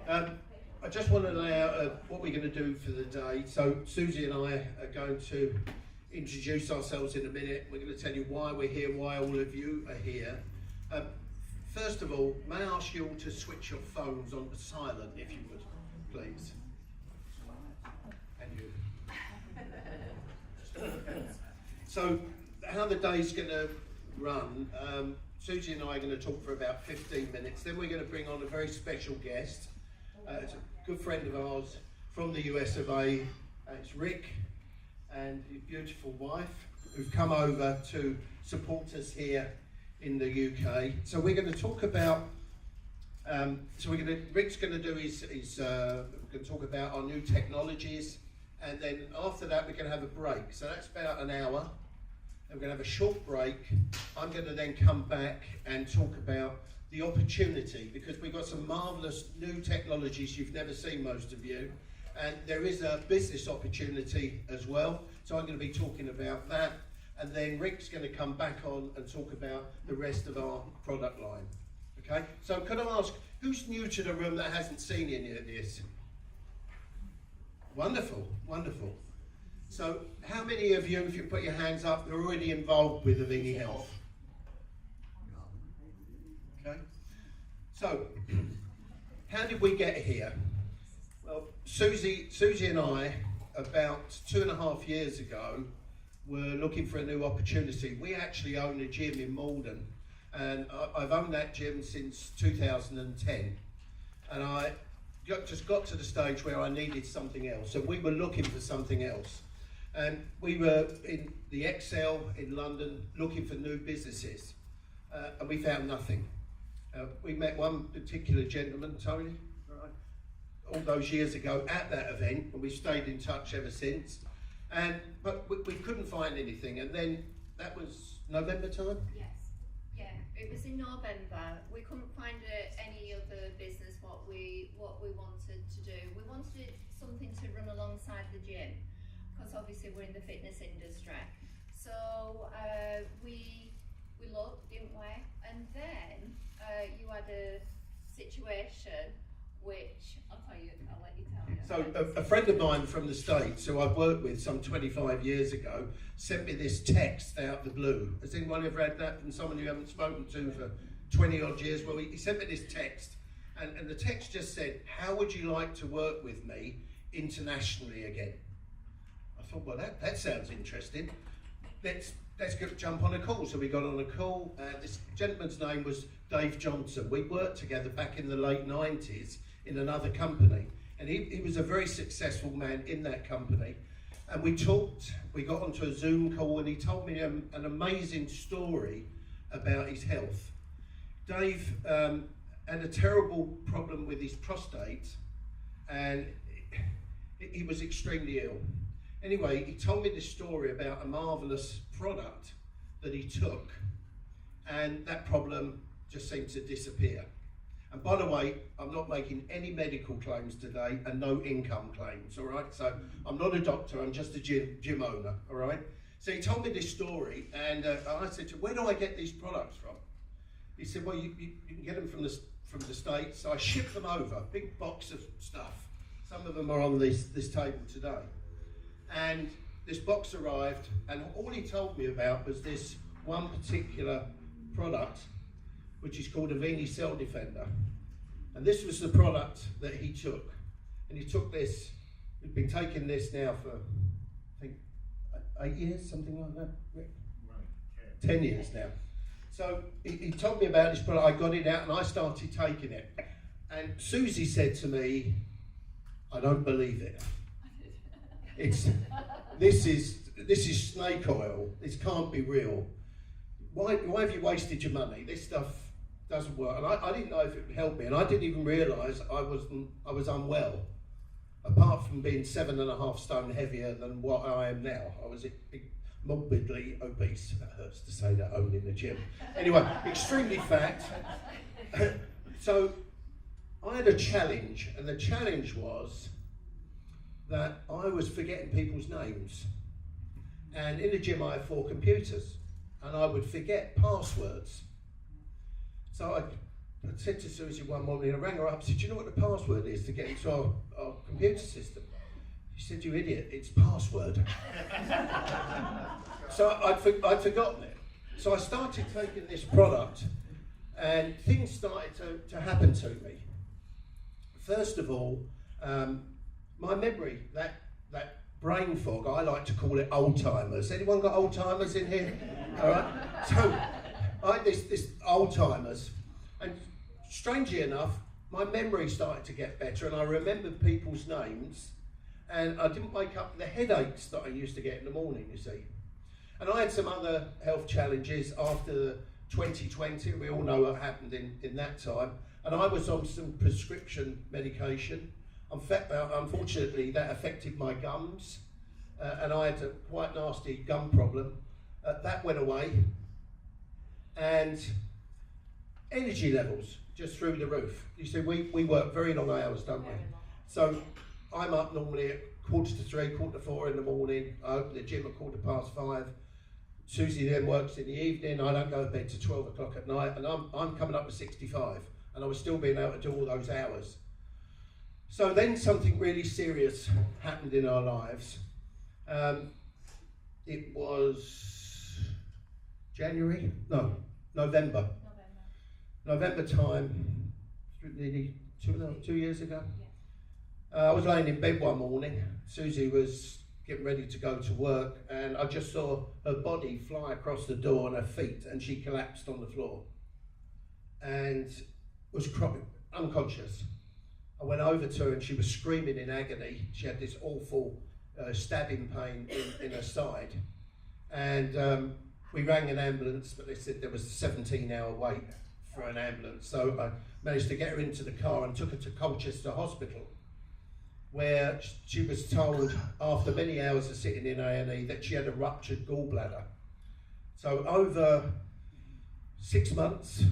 I just want to lay out what we're going to do for the day. So Suzie and I are going to introduce ourselves in a minute. We're going to tell you why we're here, why all of you are here. First of all, may I ask you all to switch your phones on to silent, if you would, please. And you. So, how the day's going to run, Suzie and I are going to talk for about 15 minutes. Then we're going to bring on a very special guest. It's a good friend of ours from the US of A. It's Rik and his beautiful wife who've come over to support us here in the UK. So we're going to talk about, Rik's going to do his we're going to talk about our new technologies, and then after that we're going to have a break. So that's about an hour. And we're going to have a short break. I'm going to then come back and talk about the opportunity, because we've got some marvellous new technologies you've never seen, most of you. And there is a business opportunity as well. So I'm going to be talking about that. And then Rik's going to come back on and talk about the rest of our product line. Okay? So could I ask, who's new to the room that hasn't seen any of this? Wonderful, wonderful. So how many of you, if you put your hands up, are already involved with Avini Health? Okay. So, how did we get here? Well, Suzie and I, about 2.5 years ago, were looking for a new opportunity. We actually own a gym in Malden, and I've owned that gym since 2010. And I just got to the stage where I needed something else, and we were looking for something else. And we were in the Excel in London looking for new businesses, and we found nothing. We met one particular gentleman, Tony, right, all those years ago at that event, and we've stayed in touch ever since. But we couldn't find anything, and then that was November time? Yes, yeah, it was in November. We couldn't find any other business what we wanted to do. We wanted something to run alongside the gym, because obviously we're in the fitness industry. So we looked, didn't we? And then you had a situation which I'll let you tell me. So a friend of mine from the States, who I've worked with some 25 years ago, sent me this text out the blue. Has anyone ever had that from someone you haven't spoken to for 20 odd years? Well, he sent me this text, and the text just said, "How would you like to work with me internationally again?" I thought, well, that sounds interesting. Let's go jump on a call. So we got on a call. This gentleman's name was Dave Johnson. We worked together back in the late 90s in another company. And he was a very successful man in that company. And we talked, we got onto a Zoom call, and he told me an amazing story about his health. Dave had a terrible problem with his prostate, and he was extremely ill. Anyway, he told me this story about a marvellous product that he took, and that problem just seemed to disappear. And by the way, I'm not making any medical claims today and no income claims, all right? So I'm not a doctor, I'm just a gym owner, all right? So he told me this story, and I said to him, where do I get these products from? He said, well, you can get them from the States. So I shipped them over, a big box of stuff. Some of them are on this table today. And this box arrived, and all he told me about was this one particular product, which is called Avini Cell Defender. And this was the product that he took. And he took this, we've been taking this now for, I think, 8 years, something like that, Rik? Right, 10 years now. So he told me about this product, I got it out and I started taking it. And Suzie said to me, I don't believe it. This is snake oil. This can't be real. Why have you wasted your money? This stuff doesn't work. And I didn't know if it would help me, and I didn't even realise I was unwell. Apart from being 7.5 stone heavier than what I am now, I was morbidly obese. That hurts to say that, owning a gym. Anyway, extremely fat. So I had a challenge, and the challenge was that I was forgetting people's names. And in the gym I had 4 computers, and I would forget passwords. So I said to Suzie one morning, I rang her up, I said, do you know what the password is to get into our computer system? She said, you idiot, it's password. So I'd forgotten it. So I started taking this product and things started to happen to me. First of all, my memory, that brain fog, I like to call it old-timers. Anyone got old-timers in here? All right. So I had this old-timers, and strangely enough, my memory started to get better, and I remembered people's names, and I didn't wake up with the headaches that I used to get in the morning, you see. And I had some other health challenges after 2020. We all know what happened in that time. And I was on some prescription medication. Unfortunately, that affected my gums. And I had a quite nasty gum problem. That went away. And energy levels just through the roof. You see, we work very long hours, don't we? So I'm up normally at 2:45, 3:45 in the morning. I open the gym at 5:15. Suzie then works in the evening. I don't go to bed till 12 o'clock at night, and I'm coming up to 65, and I was still being able to do all those hours. So then something really serious happened in our lives. It was November time, nearly 2 years ago. I was laying in bed one morning. Suzie was getting ready to go to work, and I just saw her body fly across the door and her feet, and she collapsed on the floor and was unconscious. I went over to her and she was screaming in agony. She had this awful stabbing pain in her side, and we rang an ambulance, but they said there was a 17-hour wait for an ambulance. So I managed to get her into the car and took her to Colchester Hospital, where she was told after many hours of sitting in A&E that she had a ruptured gallbladder. So over 6 months,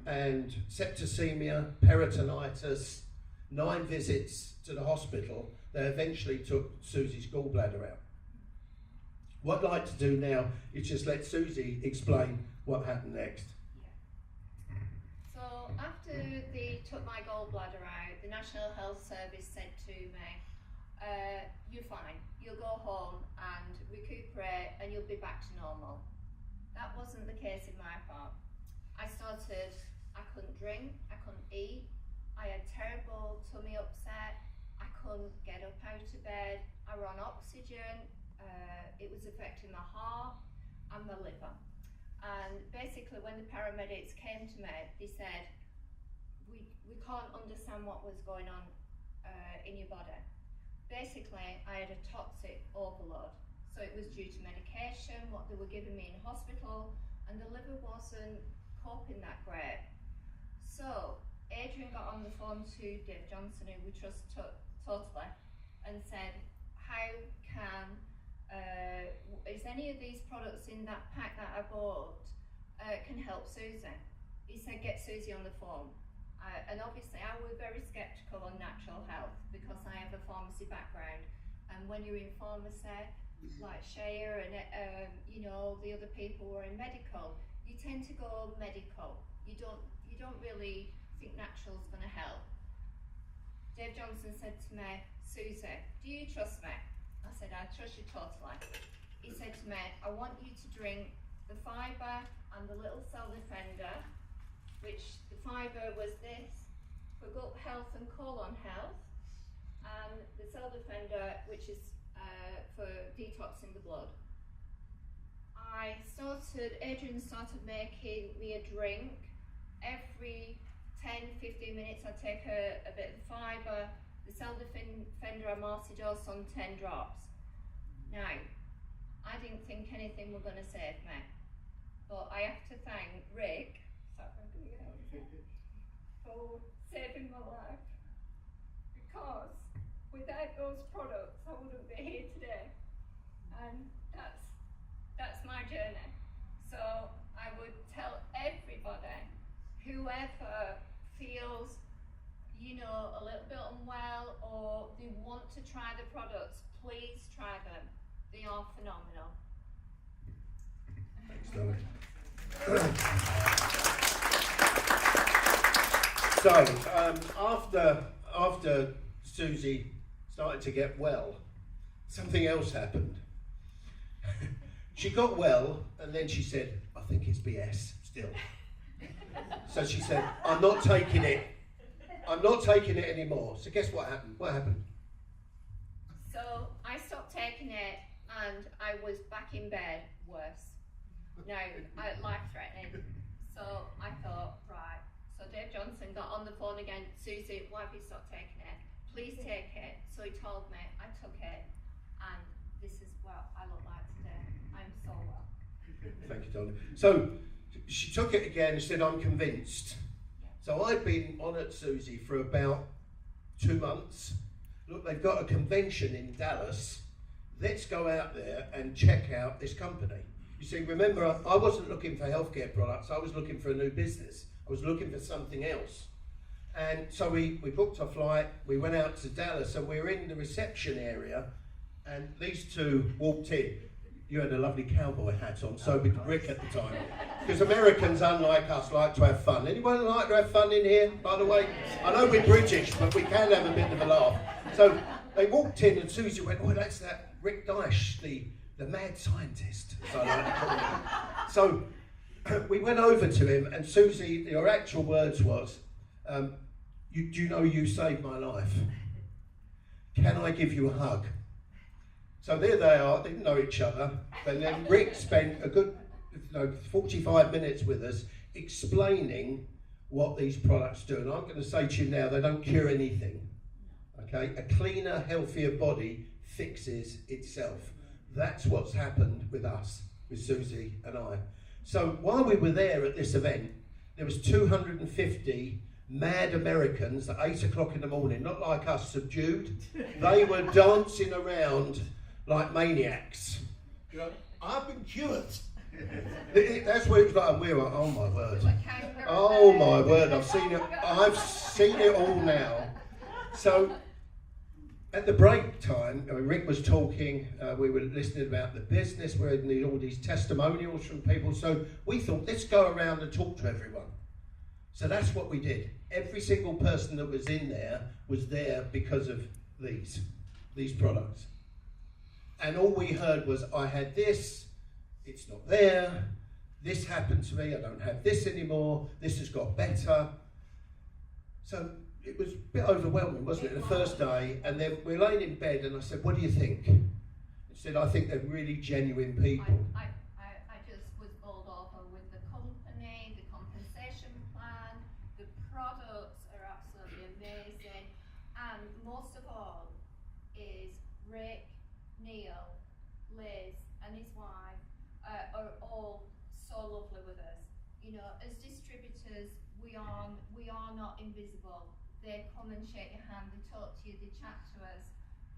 and septicemia, peritonitis, 9 visits to the hospital, they eventually took Suzie's gallbladder out. What I'd like to do now is just let Suzie explain what happened next. So after they took my gallbladder out, the National Health Service said to me, you're fine, you'll go home and recuperate and you'll be back to normal. That wasn't the case in my part. I couldn't drink, I couldn't eat, I had terrible tummy upset, I couldn't get up out of bed, I were on oxygen, it was affecting my heart and my liver. And basically when the paramedics came to me, they said, we can't understand what was going on in your body. Basically, I had a toxic overload. So it was due to medication, what they were giving me in hospital, and the liver wasn't coping that great. So Adrian got on the phone to Dave Johnson, who we trust totally, and said, how can, is any of these products in that pack that I bought can help Suzie? He said, get Suzie on the phone. And obviously I was very sceptical on natural health because I have a pharmacy background, and when you're in pharmacy, like Shea and the other people were in medical, you tend to go medical. You don't really think natural's going to help. Dave Johnson said to me, Suzie, do you trust me? I said, I trust you totally. He said to me, I want you to drink the fibre and the little cell defender, which the fibre was this for gut health and colon health, and the cell defender, which is for detoxing the blood. Adrian started making me a drink. Every 10-15 minutes I'd take a bit of fibre, the cell defender a multi-dose on 10 drops. Now, I didn't think anything were going to save me, but I have to thank Rik for saving my life, because without those products I wouldn't be here today, and that's my journey. So I would tell everybody, whoever feels a little bit unwell or they want to try the products, please try them. They are phenomenal. Thanks, Dolly. So, after Suzie started to get well, something else happened. She got well, and then she said, I think it's BS still. So she said, I'm not taking it anymore. So guess what happened? What happened? So I stopped taking it, and I was back in bed worse. No, life-threatening. So I thought, right. So Dave Johnson got on the phone again. Suzie, why have you stopped taking it? Please take it. So he told me. I took it, and this is what I look like today. I'm so well. Thank you, darling. So she took it again and said, I'm convinced. So I've been on at Suzie for about 2 months. Look, they've got a convention in Dallas. Let's go out there and check out this company. You see, remember, I wasn't looking for healthcare products. I was looking for a new business. I was looking for something else. And so we booked a flight. We went out to Dallas, and we were in the reception area, and these two walked in. You had a lovely cowboy hat on, so did Rik at the time. Because Americans, unlike us, like to have fun. Anyone like to have fun in here, by the way? I know we're British, but we can have a bit of a laugh. So they walked in, and Suzie went, oh, that's that Rik Deitsch, the mad scientist, as I like to call him. So we went over to him, and Suzie, your actual words was, do you know you saved my life? Can I give you a hug? So there they are, they didn't know each other, and then Rik spent a good 45 minutes with us explaining what these products do. And I'm going to say to you now, they don't cure anything. Okay, a cleaner, healthier body fixes itself. That's what's happened with us, with Suzie and I. So while we were there at this event, there was 250 mad Americans at 8 o'clock in the morning, not like us, subdued. They were dancing around like maniacs. You know, I've been cured. That's what it's like, and we were like, oh my word. Oh my word, I've seen it all now. So at the break time, Rik was talking, we were listening about the business, we had all these testimonials from people, so we thought, let's go around and talk to everyone. So that's what we did. Every single person that was in there was there because of these products. And all we heard was, I had this, it's not there, this happened to me, I don't have this anymore, this has got better. So it was a bit overwhelming, wasn't it, the first day? And then we're laying in bed, and I said, what do you think? He said, I think they're really genuine people. I just was bowled over with the company, the compensation plan, the products are absolutely amazing, and most of all is Rik, Neil, Liz, and his wife are all so lovely with us. You know, as distributors, we are not invisible. They come and shake your hand, they talk to you, they chat to us.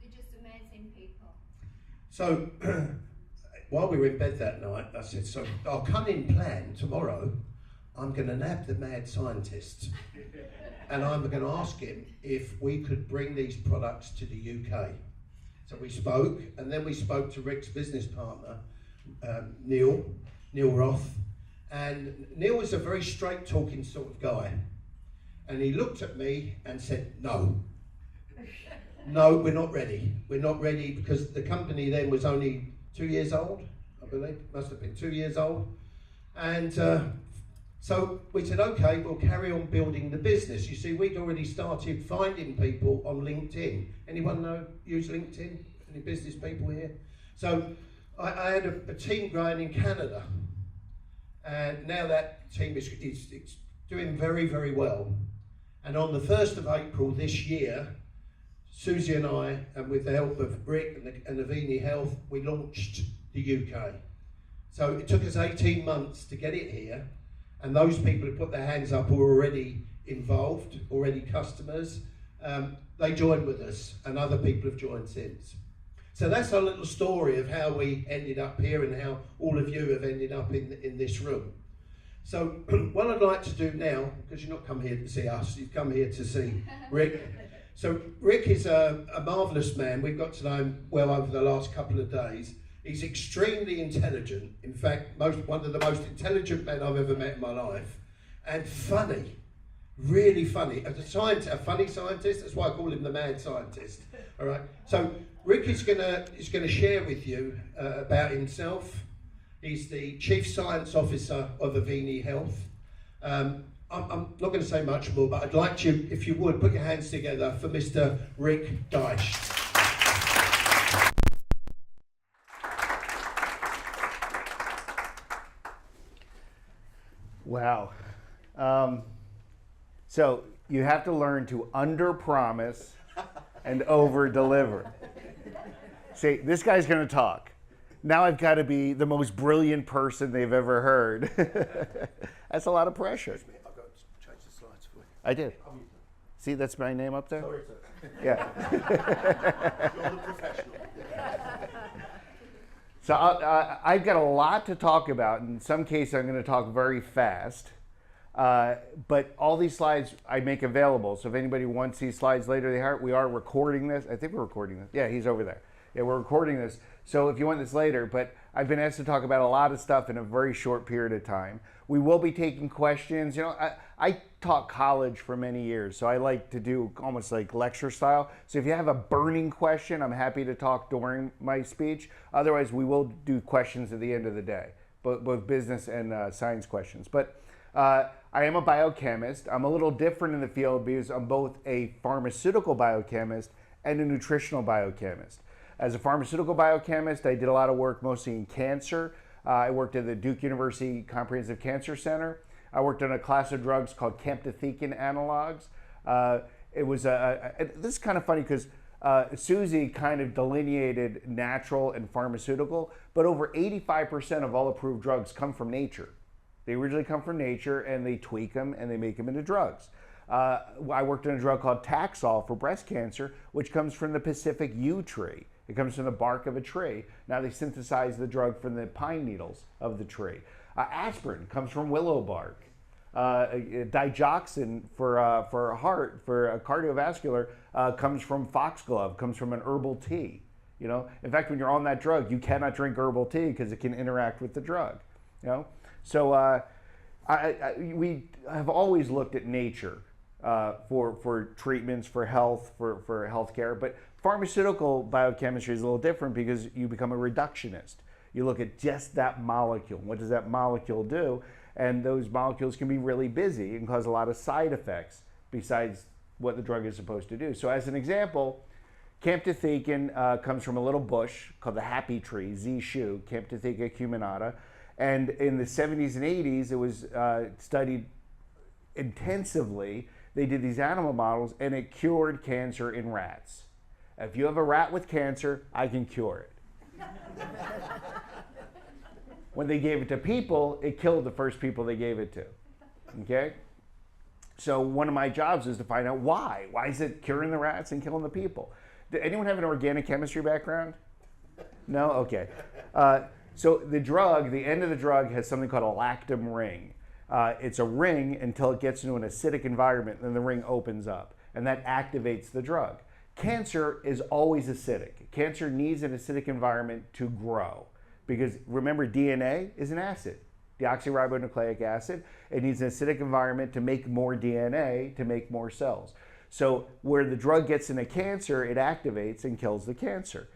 They're just amazing people. So, while we were in bed that night, I said, so our cunning plan tomorrow, I'm going to nab the mad scientist, and I'm going to ask him if we could bring these products to the UK. So we spoke, and then we spoke to Rik's business partner, Neil Roth, and Neil was a very straight-talking sort of guy. And he looked at me and said, no, we're not ready. We're not ready, because the company then was only 2 years old, I believe, must have been 2 years old. And so we said, okay, we'll carry on building the business. You see, we'd already started finding people on LinkedIn. Anyone use LinkedIn? Any business people here? So I had a team growing in Canada. And now that team is doing very, very well. And on the 1st of April this year, Suzie and I, and with the help of Rik and Avini Health, we launched the UK. So it took us 18 months to get it here, and those people who put their hands up were already involved, already customers. They joined with us, and other people have joined since. So that's our little story of how we ended up here and how all of you have ended up in this room. So what I'd like to do now, because you've not come here to see us, you've come here to see Rik. So Rik is a marvellous man. We've got to know him well over the last couple of days. He's extremely intelligent. In fact, one of the most intelligent men I've ever met in my life. And funny. really funny. As a funny scientist, that's why I call him the mad scientist. All right. So Rik is gonna share with you about himself. He's the Chief Science Officer of Avini Health. I'm not going to say much more, but I'd like you, if you would, put your hands together for Mr. Rik Deitsch. Wow. So you have to learn to under-promise and over-deliver. See, this guy's going to talk. Now I've got to be the most brilliant person they've ever heard. That's a lot of pressure. I've got to change the slides for you. I did. See, that's my name up there? Sorry, sir. Yeah. You're the professional. So I've got a lot to talk about. In some cases, I'm going to talk very fast. But all these slides I make available. So if anybody wants these slides later, we are recording this. I think we're recording this. Yeah, he's over there. Yeah, we're recording this. So if you want this later, but I've been asked to talk about a lot of stuff in a very short period of time. We will be taking questions. You know, I taught college for many years, so I like to do almost like lecture style. So if you have a burning question, I'm happy to talk during my speech. Otherwise, we will do questions at the end of the day, both business and science questions. But I am a biochemist. I'm a little different in the field because I'm both a pharmaceutical biochemist and a nutritional biochemist. As a pharmaceutical biochemist, I did a lot of work mostly in cancer. I worked at the Duke University Comprehensive Cancer Center. I worked on a class of drugs called camptothecin analogs. This is kind of funny because Suzie kind of delineated natural and pharmaceutical, but over 85% of all approved drugs come from nature. They originally come from nature and they tweak them and they make them into drugs. I worked on a drug called Taxol for breast cancer, which comes from the Pacific yew tree. It comes from the bark of a tree. Now they synthesize the drug from the pine needles of the tree. Aspirin comes from willow bark. Digoxin for heart, for cardiovascular, comes from foxglove, comes from an herbal tea. You know, in fact, when you're on that drug, you cannot drink herbal tea because it can interact with the drug. You know, so we have always looked at nature for treatments, for health, for healthcare, but pharmaceutical biochemistry is a little different because you become a reductionist. You look at just that molecule. What does that molecule do? And those molecules can be really busy and cause a lot of side effects besides what the drug is supposed to do. So as an example, camptothecin comes from a little bush called the happy tree, Z-Shu, Camptotheca acuminata. And in the 70s and 80s, it was studied intensively. They did these animal models and it cured cancer in rats. If you have a rat with cancer, I can cure it. When they gave it to people, it killed the first people they gave it to. Okay? So one of my jobs is to find out why. Why is it curing the rats and killing the people? Did anyone have an organic chemistry background? No? Okay. So the drug, the end of the drug has something called a lactam ring. It's a ring until it gets into an acidic environment, then the ring opens up, and that activates the drug. Cancer is always acidic. Cancer needs an acidic environment to grow because remember, DNA is an acid, deoxyribonucleic acid. It needs an acidic environment to make more DNA, to make more cells. So where the drug gets into cancer, it activates and kills the cancer.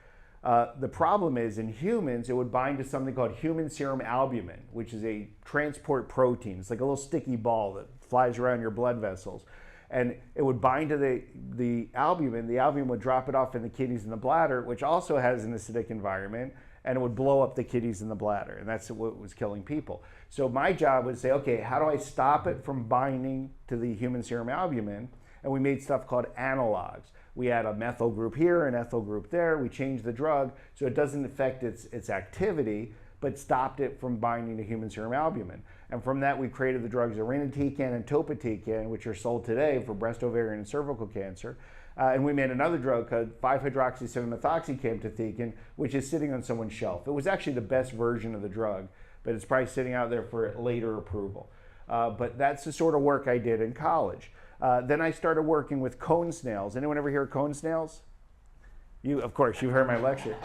The problem is in humans, it would bind to something called human serum albumin, which is a transport protein. It's like a little sticky ball that flies around your blood vessels. And it would bind to the albumin. The albumin would drop it off in the kidneys and the bladder, which also has an acidic environment, and it would blow up the kidneys and the bladder. And that's what was killing people. So my job was to say, okay, how do I stop it from binding to the human serum albumin? And we made stuff called analogs. We had a methyl group here, an ethyl group there. We changed the drug so it doesn't affect its activity, but stopped it from binding to human serum albumin. And from that, we created the drugs irinotecan and topotecan, which are sold today for breast, ovarian, and cervical cancer. And we made another drug called 5-hydroxy-7-methoxycamptothecin, which is sitting on someone's shelf. It was actually the best version of the drug, but it's probably sitting out there for later approval. But that's the sort of work I did in college. Then I started working with cone snails. Anyone ever hear of cone snails? You, of course, you've heard my lecture.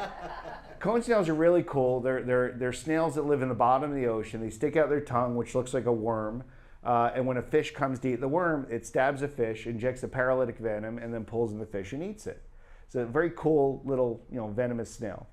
Cone snails are really cool. They're snails that live in the bottom of the ocean. They stick out their tongue, which looks like a worm. And when a fish comes to eat the worm, it stabs a fish, injects a paralytic venom, and then pulls in the fish and eats it. It's a very cool little, venomous snail.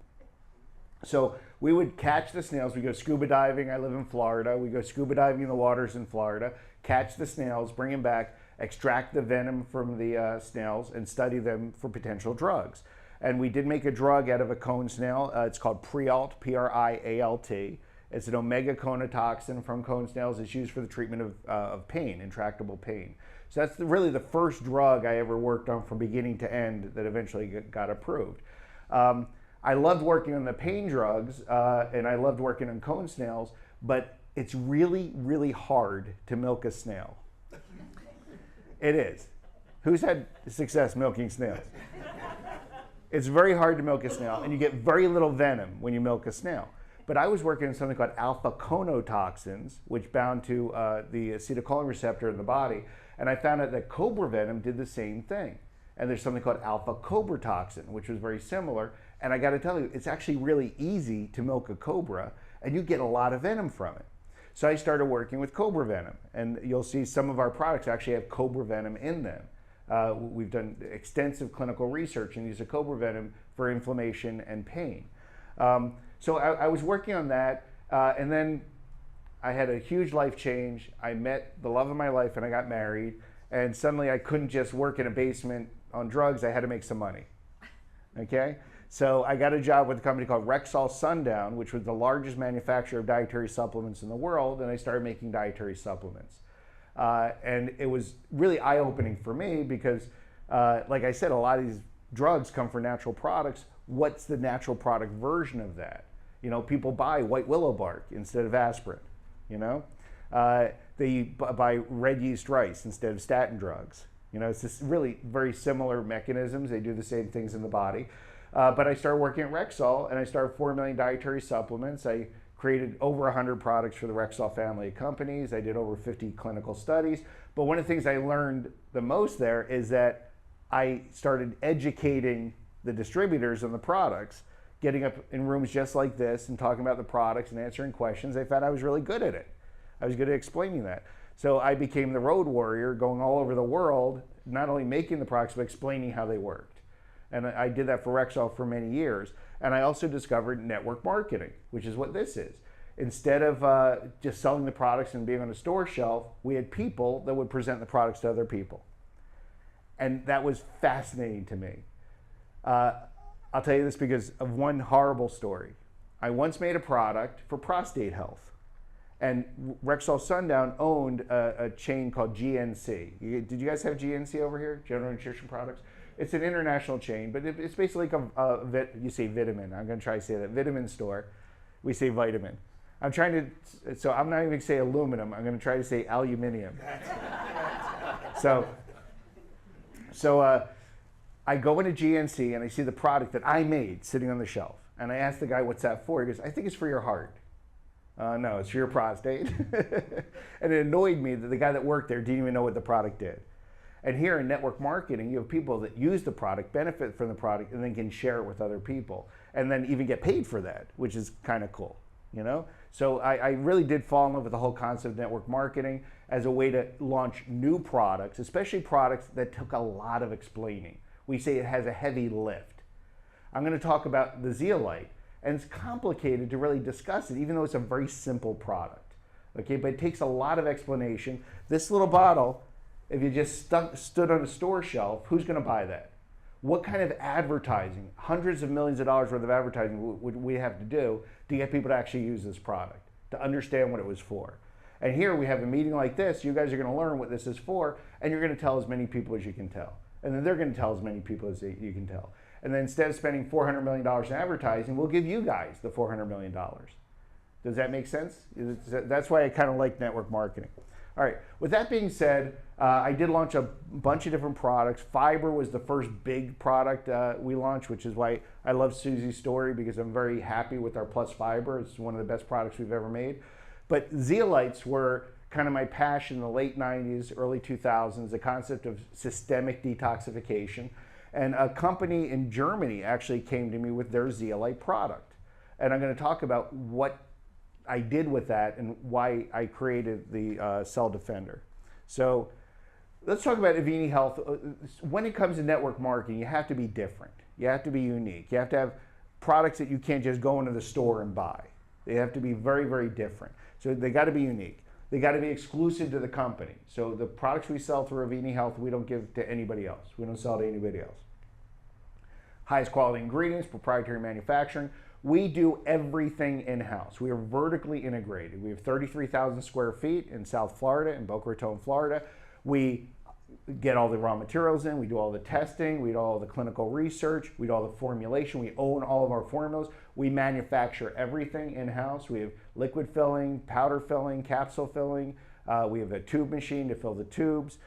So we would catch the snails. We go scuba diving. I live in Florida. We go scuba diving in the waters in Florida, catch the snails, bring them back, extract the venom from the snails, and study them for potential drugs. And we did make a drug out of a cone snail. It's called Prialt, Prialt. It's an omega conotoxin from cone snails. It's used for the treatment of pain, intractable pain. So that's really the first drug I ever worked on from beginning to end that eventually got approved. I loved working on the pain drugs, and I loved working on cone snails, but it's really, really hard to milk a snail. It is. Who's had success milking snails? It's very hard to milk a snail, and you get very little venom when you milk a snail. But I was working on something called alpha conotoxins, which bound to the acetylcholine receptor in the body, and I found out that cobra venom did the same thing. And there's something called alpha cobratoxin, which was very similar. And I got to tell you, it's actually really easy to milk a cobra, and you get a lot of venom from it. So I started working with cobra venom, and you'll see some of our products actually have cobra venom in them. We've done extensive clinical research and use of cobra venom for inflammation and pain. So I was working on that, and then I had a huge life change. I met the love of my life, and I got married, and suddenly I couldn't just work in a basement on drugs. I had to make some money, okay? So I got a job with a company called Rexall Sundown, which was the largest manufacturer of dietary supplements in the world, and I started making dietary supplements. And it was really eye-opening for me because, like I said, a lot of these drugs come from natural products. What's the natural product version of that? People buy white willow bark instead of aspirin, They buy red yeast rice instead of statin drugs. It's just really very similar mechanisms. They do the same things in the body. But I started working at Rexall, and I started 4 million dietary supplements. I created over 100 products for the Rexall family of companies. I did over 50 clinical studies. But one of the things I learned the most there is that I started educating the distributors on the products, getting up in rooms just like this and talking about the products and answering questions. I found I was really good at it. I was good at explaining that. So I became the road warrior, going all over the world, not only making the products, but explaining how they worked. And I did that for Rexall for many years. And I also discovered network marketing, which is what this is. Instead of just selling the products and being on a store shelf, we had people that would present the products to other people. And that was fascinating to me. I'll tell you this because of one horrible story. I once made a product for prostate health. And Rexall Sundown owned a chain called GNC. Did you guys have GNC over here? General Nutrition Products? It's an international chain, but it's basically like you say vitamin. I'm going to try to say that. Vitamin store. We say vitamin. I'm trying to, so I'm not even going to say aluminum. I'm going to try to say aluminium. So I go into GNC and I see the product that I made sitting on the shelf. And I ask the guy, what's that for? He goes, I think it's for your heart. No, it's for your prostate. And it annoyed me that the guy that worked there didn't even know what the product did. And here in network marketing, you have people that use the product, benefit from the product, and then can share it with other people. And then even get paid for that, which is kind of cool, So I really did fall in love with the whole concept of network marketing as a way to launch new products, especially products that took a lot of explaining. We say it has a heavy lift. I'm going to talk about the zeolite. And it's complicated to really discuss it, even though it's a very simple product. Okay, but it takes a lot of explanation. This little bottle, if you just stood on a store shelf, who's going to buy that? What kind of advertising, hundreds of millions of dollars worth of advertising would we have to do to get people to actually use this product, to understand what it was for? And here we have a meeting like this. You guys are going to learn what this is for, and you're going to tell as many people as you can tell. And then they're going to tell as many people as you can tell. And then instead of spending $400 million in advertising, we'll give you guys the $400 million. Does that make sense? That's why I kind of like network marketing. All right, with that being said, I did launch a bunch of different products. Fiber was the first big product we launched, which is why I love Suzie's story, because I'm very happy with our Plus Fiber. It's one of the best products we've ever made. But zeolites were kind of my passion in the late 90s, early 2000s, the concept of systemic detoxification. And a company in Germany actually came to me with their zeolite product. And I'm going to talk about I did with that and why I created the Cell Defender. So let's talk about Avini Health. When it comes to network marketing, you have to be different. You have to be unique. You have to have products that you can't just go into the store and buy. They have to be very, very different. So they got to be unique. They got to be exclusive to the company. So the products we sell through Avini Health, we don't give to anybody else. We don't sell to anybody else. Highest quality ingredients, proprietary manufacturing. We do everything in-house. We are vertically integrated. We have 33,000 square feet in South Florida, in Boca Raton, Florida. We get all the raw materials in, we do all the testing, we do all the clinical research, we do all the formulation, we own all of our formulas. We manufacture everything in-house. We have liquid filling, powder filling, capsule filling. We have a tube machine to fill the tubes.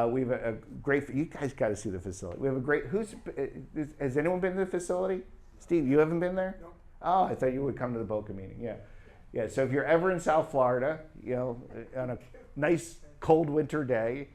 We have a great, you guys got to see the facility. We have a great, has anyone been to the facility? Steve, you haven't been there? No. Oh, I thought you would come to the Boca meeting, yeah. Yeah, so if you're ever in South Florida, you know, on a nice cold winter day,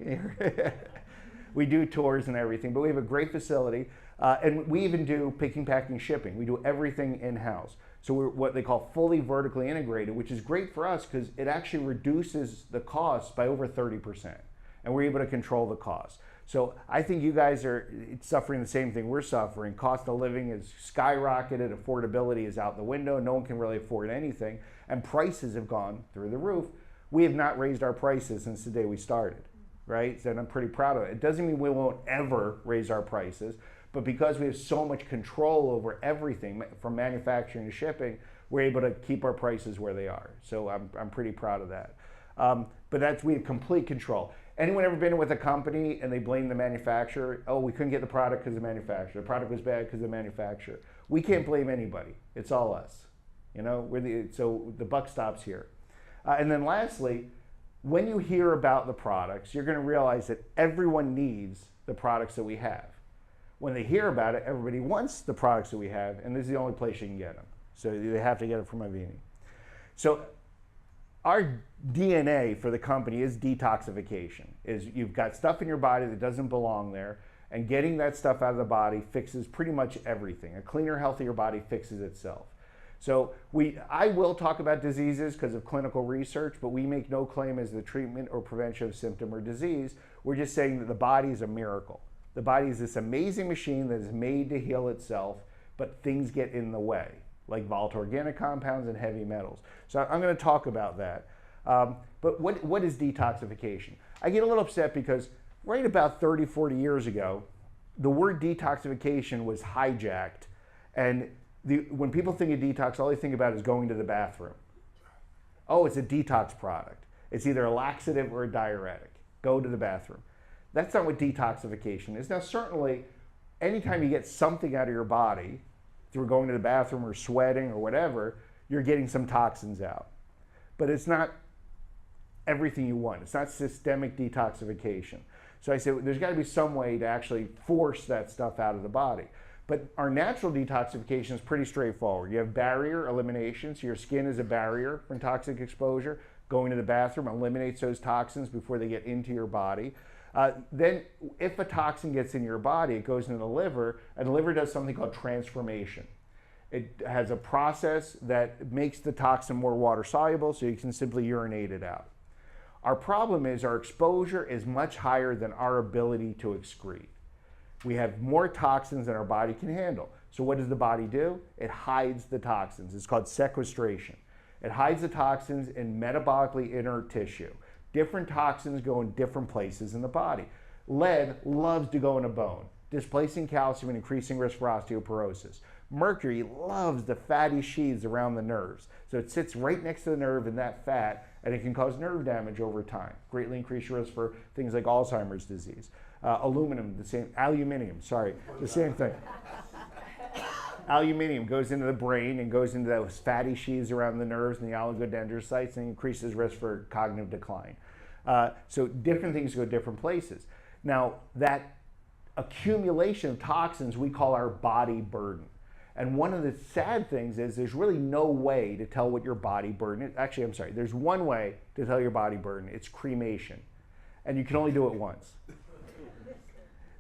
we do tours and everything, but we have a great facility. And we even do picking, packing, shipping. We do everything in-house. So we're what they call fully vertically integrated, which is great for us because it actually reduces the cost by over 30%. And we're able to control the cost. So I think you guys are suffering the same thing we're suffering. Cost of living is skyrocketed. Affordability is out the window. No one can really afford anything. And prices have gone through the roof. We have not raised our prices since the day we started, right? So I'm pretty proud of it. It doesn't mean we won't ever raise our prices, but because we have so much control over everything from manufacturing to shipping, we're able to keep our prices where they are. So I'm pretty proud of that. But we have complete control. Anyone ever been with a company and they blame the manufacturer? Oh, we couldn't get the product because of the manufacturer. The product was bad because of the manufacturer. We can't blame anybody. It's all us. You know, so the buck stops here. And then lastly, when you hear about the products, you're going to realize that everyone needs the products that we have. When they hear about it, everybody wants the products that we have, and this is the only place you can get them. So they have to get it from Avini. So our DNA for the company is detoxification. Is you've got stuff in your body that doesn't belong there, and getting that stuff out of the body fixes pretty much everything. A cleaner, healthier body fixes itself. So I will talk about diseases because of clinical research, but we make no claim as the treatment or prevention of symptom or disease. We're just saying that the body is a miracle. The body is this amazing machine that is made to heal itself, but things get in the way, like volatile organic compounds and heavy metals. So I'm going to talk about that. But what is detoxification? I get a little upset because right about 30, 40 years ago, the word detoxification was hijacked, and when people think of detox, all they think about is going to the bathroom. Oh, it's a detox product. It's either a laxative or a diuretic. Go to the bathroom. That's not what detoxification is. Now, certainly, anytime you get something out of your body through going to the bathroom or sweating or whatever, you're getting some toxins out. But it's not everything you want. It's not systemic detoxification. So I say there's got to be some way to actually force that stuff out of the body. But our natural detoxification is pretty straightforward. You have barrier elimination, so your skin is a barrier from toxic exposure. Going to the bathroom eliminates those toxins before they get into your body. Then if a toxin gets in your body, it goes into the liver, and the liver does something called transformation. It has a process that makes the toxin more water soluble, so you can simply urinate it out. Our problem is our exposure is much higher than our ability to excrete. We have more toxins than our body can handle. So what does the body do? It hides the toxins. It's called sequestration. It hides the toxins in metabolically inert tissue. Different toxins go in different places in the body. Lead loves to go in a bone, displacing calcium and increasing risk for osteoporosis. Mercury loves the fatty sheaths around the nerves. So it sits right next to the nerve in that fat, and it can cause nerve damage over time. Greatly increase your risk for things like Alzheimer's disease. Aluminium, the same thing. Aluminium goes into the brain and goes into those fatty sheaths around the nerves and the oligodendrocytes and increases risk for cognitive decline. So different things go different places. Now, that accumulation of toxins we call our body burden. And one of the sad things is there's really no way to tell what your body burden is. Actually, I'm sorry, there's one way to tell your body burden. It's cremation. And you can only do it once.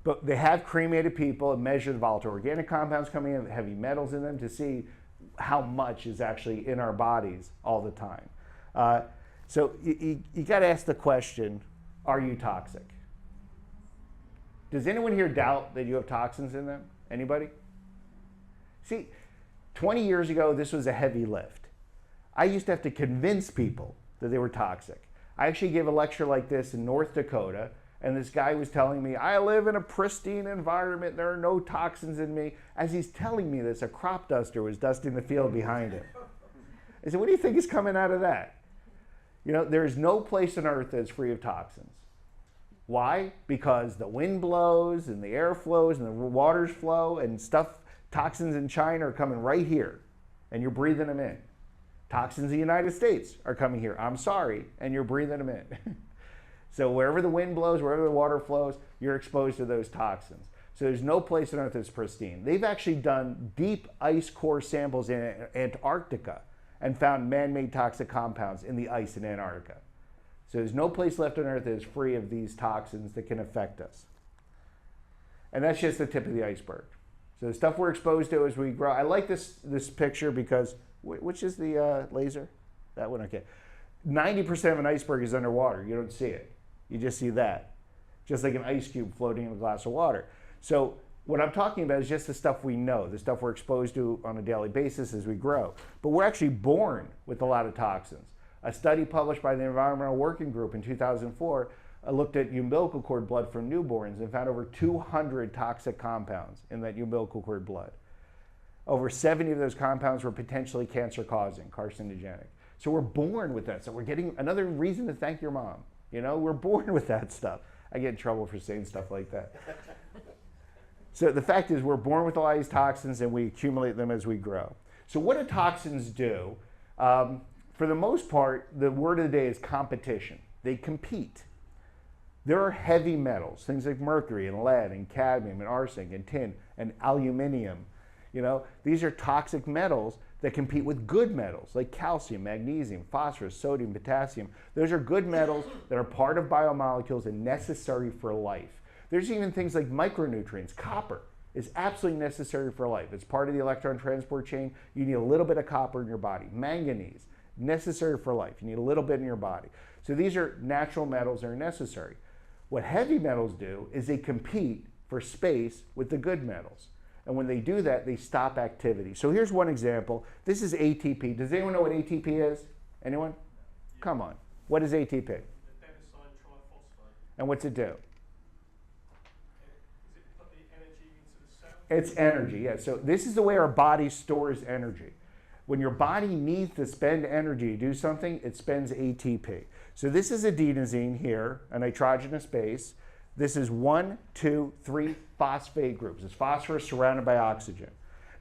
But they have cremated people and measure the volatile organic compounds coming in, heavy metals in them to see how much is actually in our bodies all the time. So you got to ask the question, are you toxic? Does anyone here doubt that you have toxins in them? Anybody? See, 20 years ago, this was a heavy lift. I used to have to convince people that they were toxic. I actually gave a lecture like this in North Dakota, and this guy was telling me, I live in a pristine environment, there are no toxins in me. As he's telling me this, a crop duster was dusting the field behind him. I said, what do you think is coming out of that? You know, there is no place on earth that's free of toxins. Why? Because the wind blows and the air flows and the waters flow and stuff, toxins in China are coming right here and you're breathing them in. Toxins in the United States are coming here, I'm sorry, and you're breathing them in. So wherever the wind blows, wherever the water flows, you're exposed to those toxins. So there's no place on earth that's pristine. They've actually done deep ice core samples in Antarctica and found man-made toxic compounds in the ice in Antarctica. So there's no place left on earth that is free of these toxins that can affect us. And that's just the tip of the iceberg. So the stuff we're exposed to as we grow. I like this picture because, which is the laser? That one, okay. 90% of an iceberg is underwater. You don't see it. You just see that. Just like an ice cube floating in a glass of water. So what I'm talking about is just the stuff we know, the stuff we're exposed to on a daily basis as we grow. But we're actually born with a lot of toxins. A study published by the Environmental Working Group in 2004 looked at umbilical cord blood from newborns and found over 200 toxic compounds in that umbilical cord blood. Over 70 of those compounds were potentially cancer-causing, carcinogenic. So we're born with that. So we're getting another reason to thank your mom. You know, we're born with that stuff. I get in trouble for saying stuff like that. So the fact is we're born with a lot of these toxins and we accumulate them as we grow. So what do toxins do? For the most part, the word of the day is competition. They compete. There are heavy metals, things like mercury and lead and cadmium and arsenic and tin and aluminium. You know, these are toxic metals that compete with good metals like calcium, magnesium, phosphorus, sodium, potassium. Those are good metals that are part of biomolecules and necessary for life. There's even things like micronutrients. Copper is absolutely necessary for life. It's part of the electron transport chain. You need a little bit of copper in your body. Manganese, necessary for life. You need a little bit in your body. So these are natural metals that are necessary. What heavy metals do is they compete for space with the good metals. And when they do that, they stop activity. So here's one example. This is ATP. Does anyone know what ATP is? Anyone? Come on. What is ATP? The adenosine triphosphate. And what's it do? Does it put the energy into the cell? It's energy, yeah. So this is the way our body stores energy. When your body needs to spend energy to do something, it spends ATP. So this is adenosine here, a nitrogenous base. This is 1, 2, 3 phosphate groups. It's phosphorus surrounded by oxygen.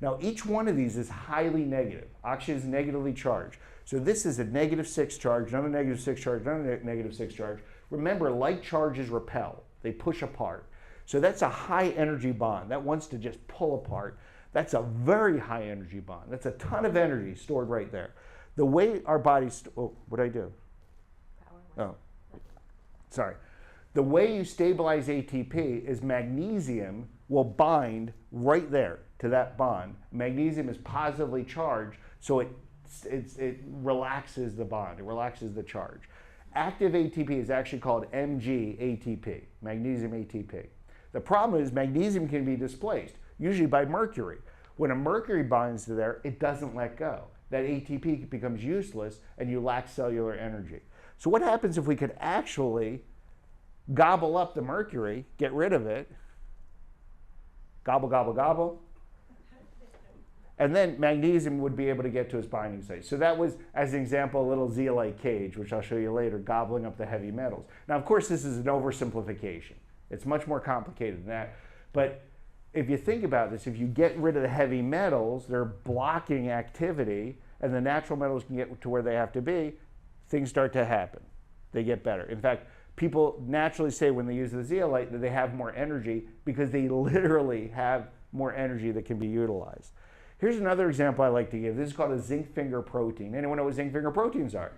Now each one of these is highly negative. Oxygen is negatively charged. So this is a -6 charge, another -6 charge, another -6 charge. Remember, like charges repel. They push apart. So that's a high energy bond. That wants to just pull apart. That's a very high energy bond. That's a ton of energy stored right there. The way our bodies, oh, what did I do? Oh, sorry. The way you stabilize ATP is magnesium will bind right there to that bond. Magnesium is positively charged, so it relaxes the bond, it relaxes the charge. Active ATP is actually called MgATP, magnesium ATP. The problem is magnesium can be displaced, usually by mercury. When a mercury binds to there, it doesn't let go. That ATP becomes useless and you lack cellular energy. So what happens if we could actually gobble up the mercury, get rid of it, gobble, gobble, gobble, and then magnesium would be able to get to its binding site. So that was, as an example, a little zeolite cage, which I'll show you later, gobbling up the heavy metals. Now, of course, this is an oversimplification. It's much more complicated than that. But if you think about this, if you get rid of the heavy metals, they're blocking activity, and the natural metals can get to where they have to be, things start to happen. They get better. In fact, people naturally say when they use the zeolite that they have more energy because they literally have more energy that can be utilized. Here's another example I like to give. This is called a zinc finger protein. Anyone know what zinc finger proteins are?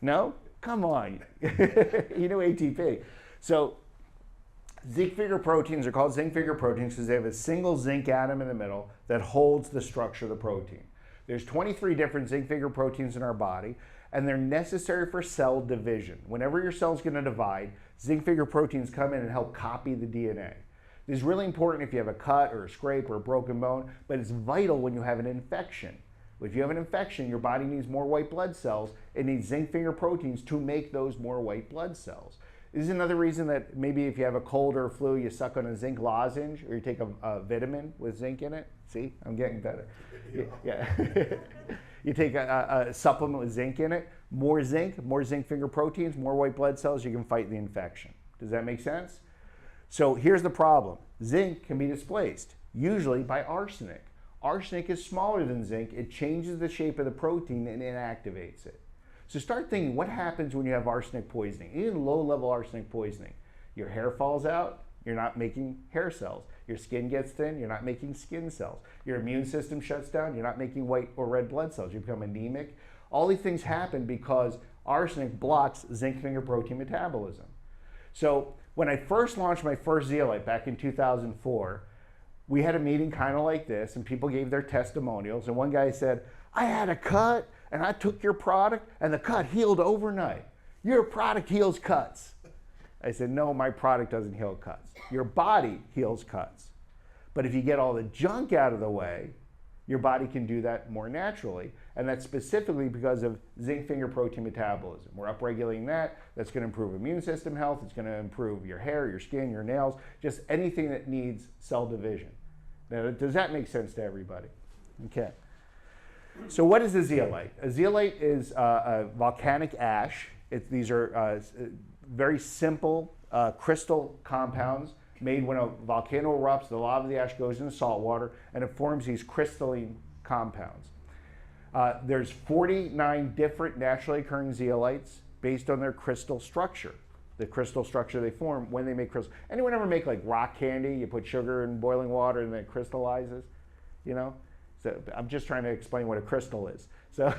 No? Come on. You know ATP. So Zinc finger proteins are called zinc finger proteins because they have a single zinc atom in the middle that holds the structure of the protein. There's 23 different zinc finger proteins in our body, and they're necessary for cell division. Whenever your cell's going to divide, zinc finger proteins come in and help copy the DNA. This is really important if you have a cut or a scrape or a broken bone, but it's vital when you have an infection. If you have an infection, your body needs more white blood cells. It needs zinc finger proteins to make those more white blood cells. This is another reason that maybe if you have a cold or a flu, you suck on a zinc lozenge or you take a vitamin with zinc in it. See, I'm getting better. Yeah. You take a supplement with zinc in it, more zinc finger proteins, more white blood cells, you can fight the infection. Does that make sense? So here's the problem. Zinc can be displaced, usually by arsenic. Arsenic is smaller than zinc. It changes the shape of the protein and inactivates it. So start thinking, what happens when you have arsenic poisoning? Even low-level arsenic poisoning. Your hair falls out, you're not making hair cells. Your skin gets thin, you're not making skin cells. Your immune system shuts down, you're not making white or red blood cells. You become anemic. All these things happen because arsenic blocks zinc finger protein metabolism. So when I first launched my first zeolite back in 2004, we had a meeting kind of like this, and people gave their testimonials, and one guy said, I had a cut, and I took your product, and the cut healed overnight. Your product heals cuts. I said, no, my product doesn't heal cuts. Your body heals cuts. But if you get all the junk out of the way, your body can do that more naturally, and that's specifically because of zinc finger protein metabolism. We're upregulating that. That's going to improve immune system health. It's going to improve your hair, your skin, your nails, just anything that needs cell division. Now, does that make sense to everybody? Okay. So what is a zeolite? A zeolite is a volcanic ash. These are very simple crystal compounds made when a volcano erupts, the lava of the ash goes into salt water, and it forms these crystalline compounds. There's 49 different naturally occurring zeolites based on their crystal structure, the crystal structure they form when they make crystal. Anyone ever make like rock candy? You put sugar in boiling water and then it crystallizes, you know? So I'm just trying to explain what a crystal is. So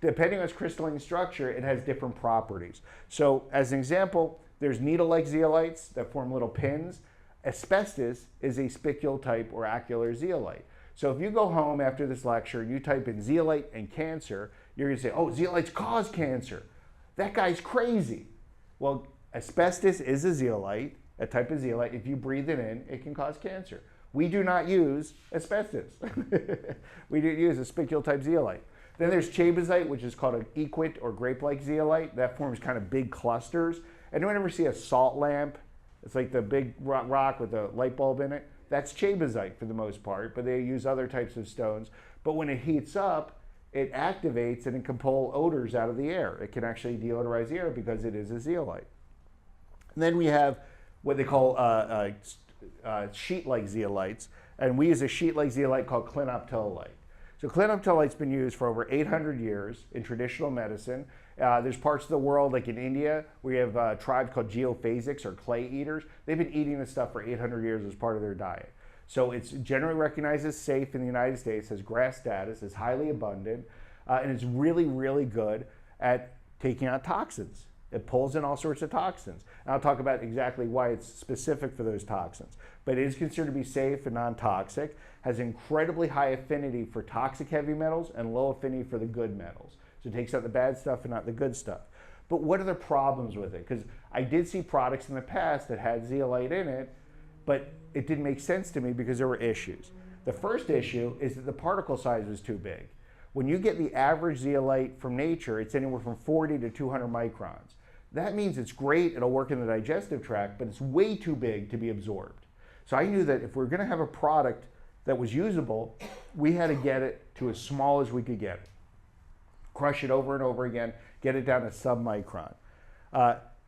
depending on its crystalline structure, it has different properties. So as an example, there's needle-like zeolites that form little pins. Asbestos is a spicule type or acular zeolite. So if you go home after this lecture and you type in zeolite and cancer, you're going to say, oh, zeolites cause cancer. That guy's crazy. Well, asbestos is a zeolite, a type of zeolite. If you breathe it in, it can cause cancer. We do not use asbestos. We do use a spicule type zeolite. Then there's chabazite, which is called an equate or grape-like zeolite. That forms kind of big clusters. Anyone ever see a salt lamp? It's like the big rock with a light bulb in it. That's chabazite for the most part, but they use other types of stones. But when it heats up, it activates and it can pull odors out of the air. It can actually deodorize the air because it is a zeolite. And then we have what they call sheet-like zeolites, and we use a sheet-like zeolite called clinoptilolite. So clinoptilolite's been used for over 800 years in traditional medicine. There's parts of the world, like in India, we have tribes called geophasics or clay eaters. They've been eating this stuff for 800 years as part of their diet. So it's generally recognized as safe in the United States, has GRAS status, is highly abundant, and it's really, really good at taking out toxins. It pulls in all sorts of toxins. And I'll talk about exactly why it's specific for those toxins. But it is considered to be safe and non-toxic, has incredibly high affinity for toxic heavy metals and low affinity for the good metals. So it takes out the bad stuff and not the good stuff. But what are the problems with it? Because I did see products in the past that had zeolite in it, but it didn't make sense to me because there were issues. The first issue is that the particle size was too big. When you get the average zeolite from nature, it's anywhere from 40 to 200 microns. That means it's great, it'll work in the digestive tract, but it's way too big to be absorbed. So I knew that if we're gonna have a product that was usable, we had to get it to as small as we could get it. Crush it over and over again, get it down to sub-micron.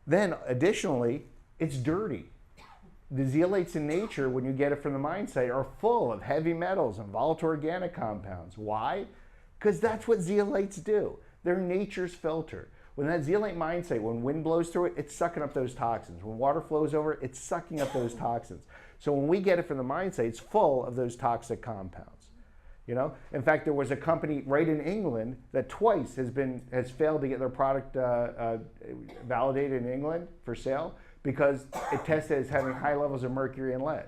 Then additionally, it's dirty. The zeolites in nature, when you get it from the mine site, are full of heavy metals and volatile organic compounds. Why? Because that's what zeolites do. They're nature's filter. When that zeolite mine site, when wind blows through it, it's sucking up those toxins. When water flows over it, it's sucking up those toxins. So when we get it from the mine site, it's full of those toxic compounds. You know, in fact, there was a company right in England that twice has failed to get their product validated in England for sale because it tested as having high levels of mercury and lead.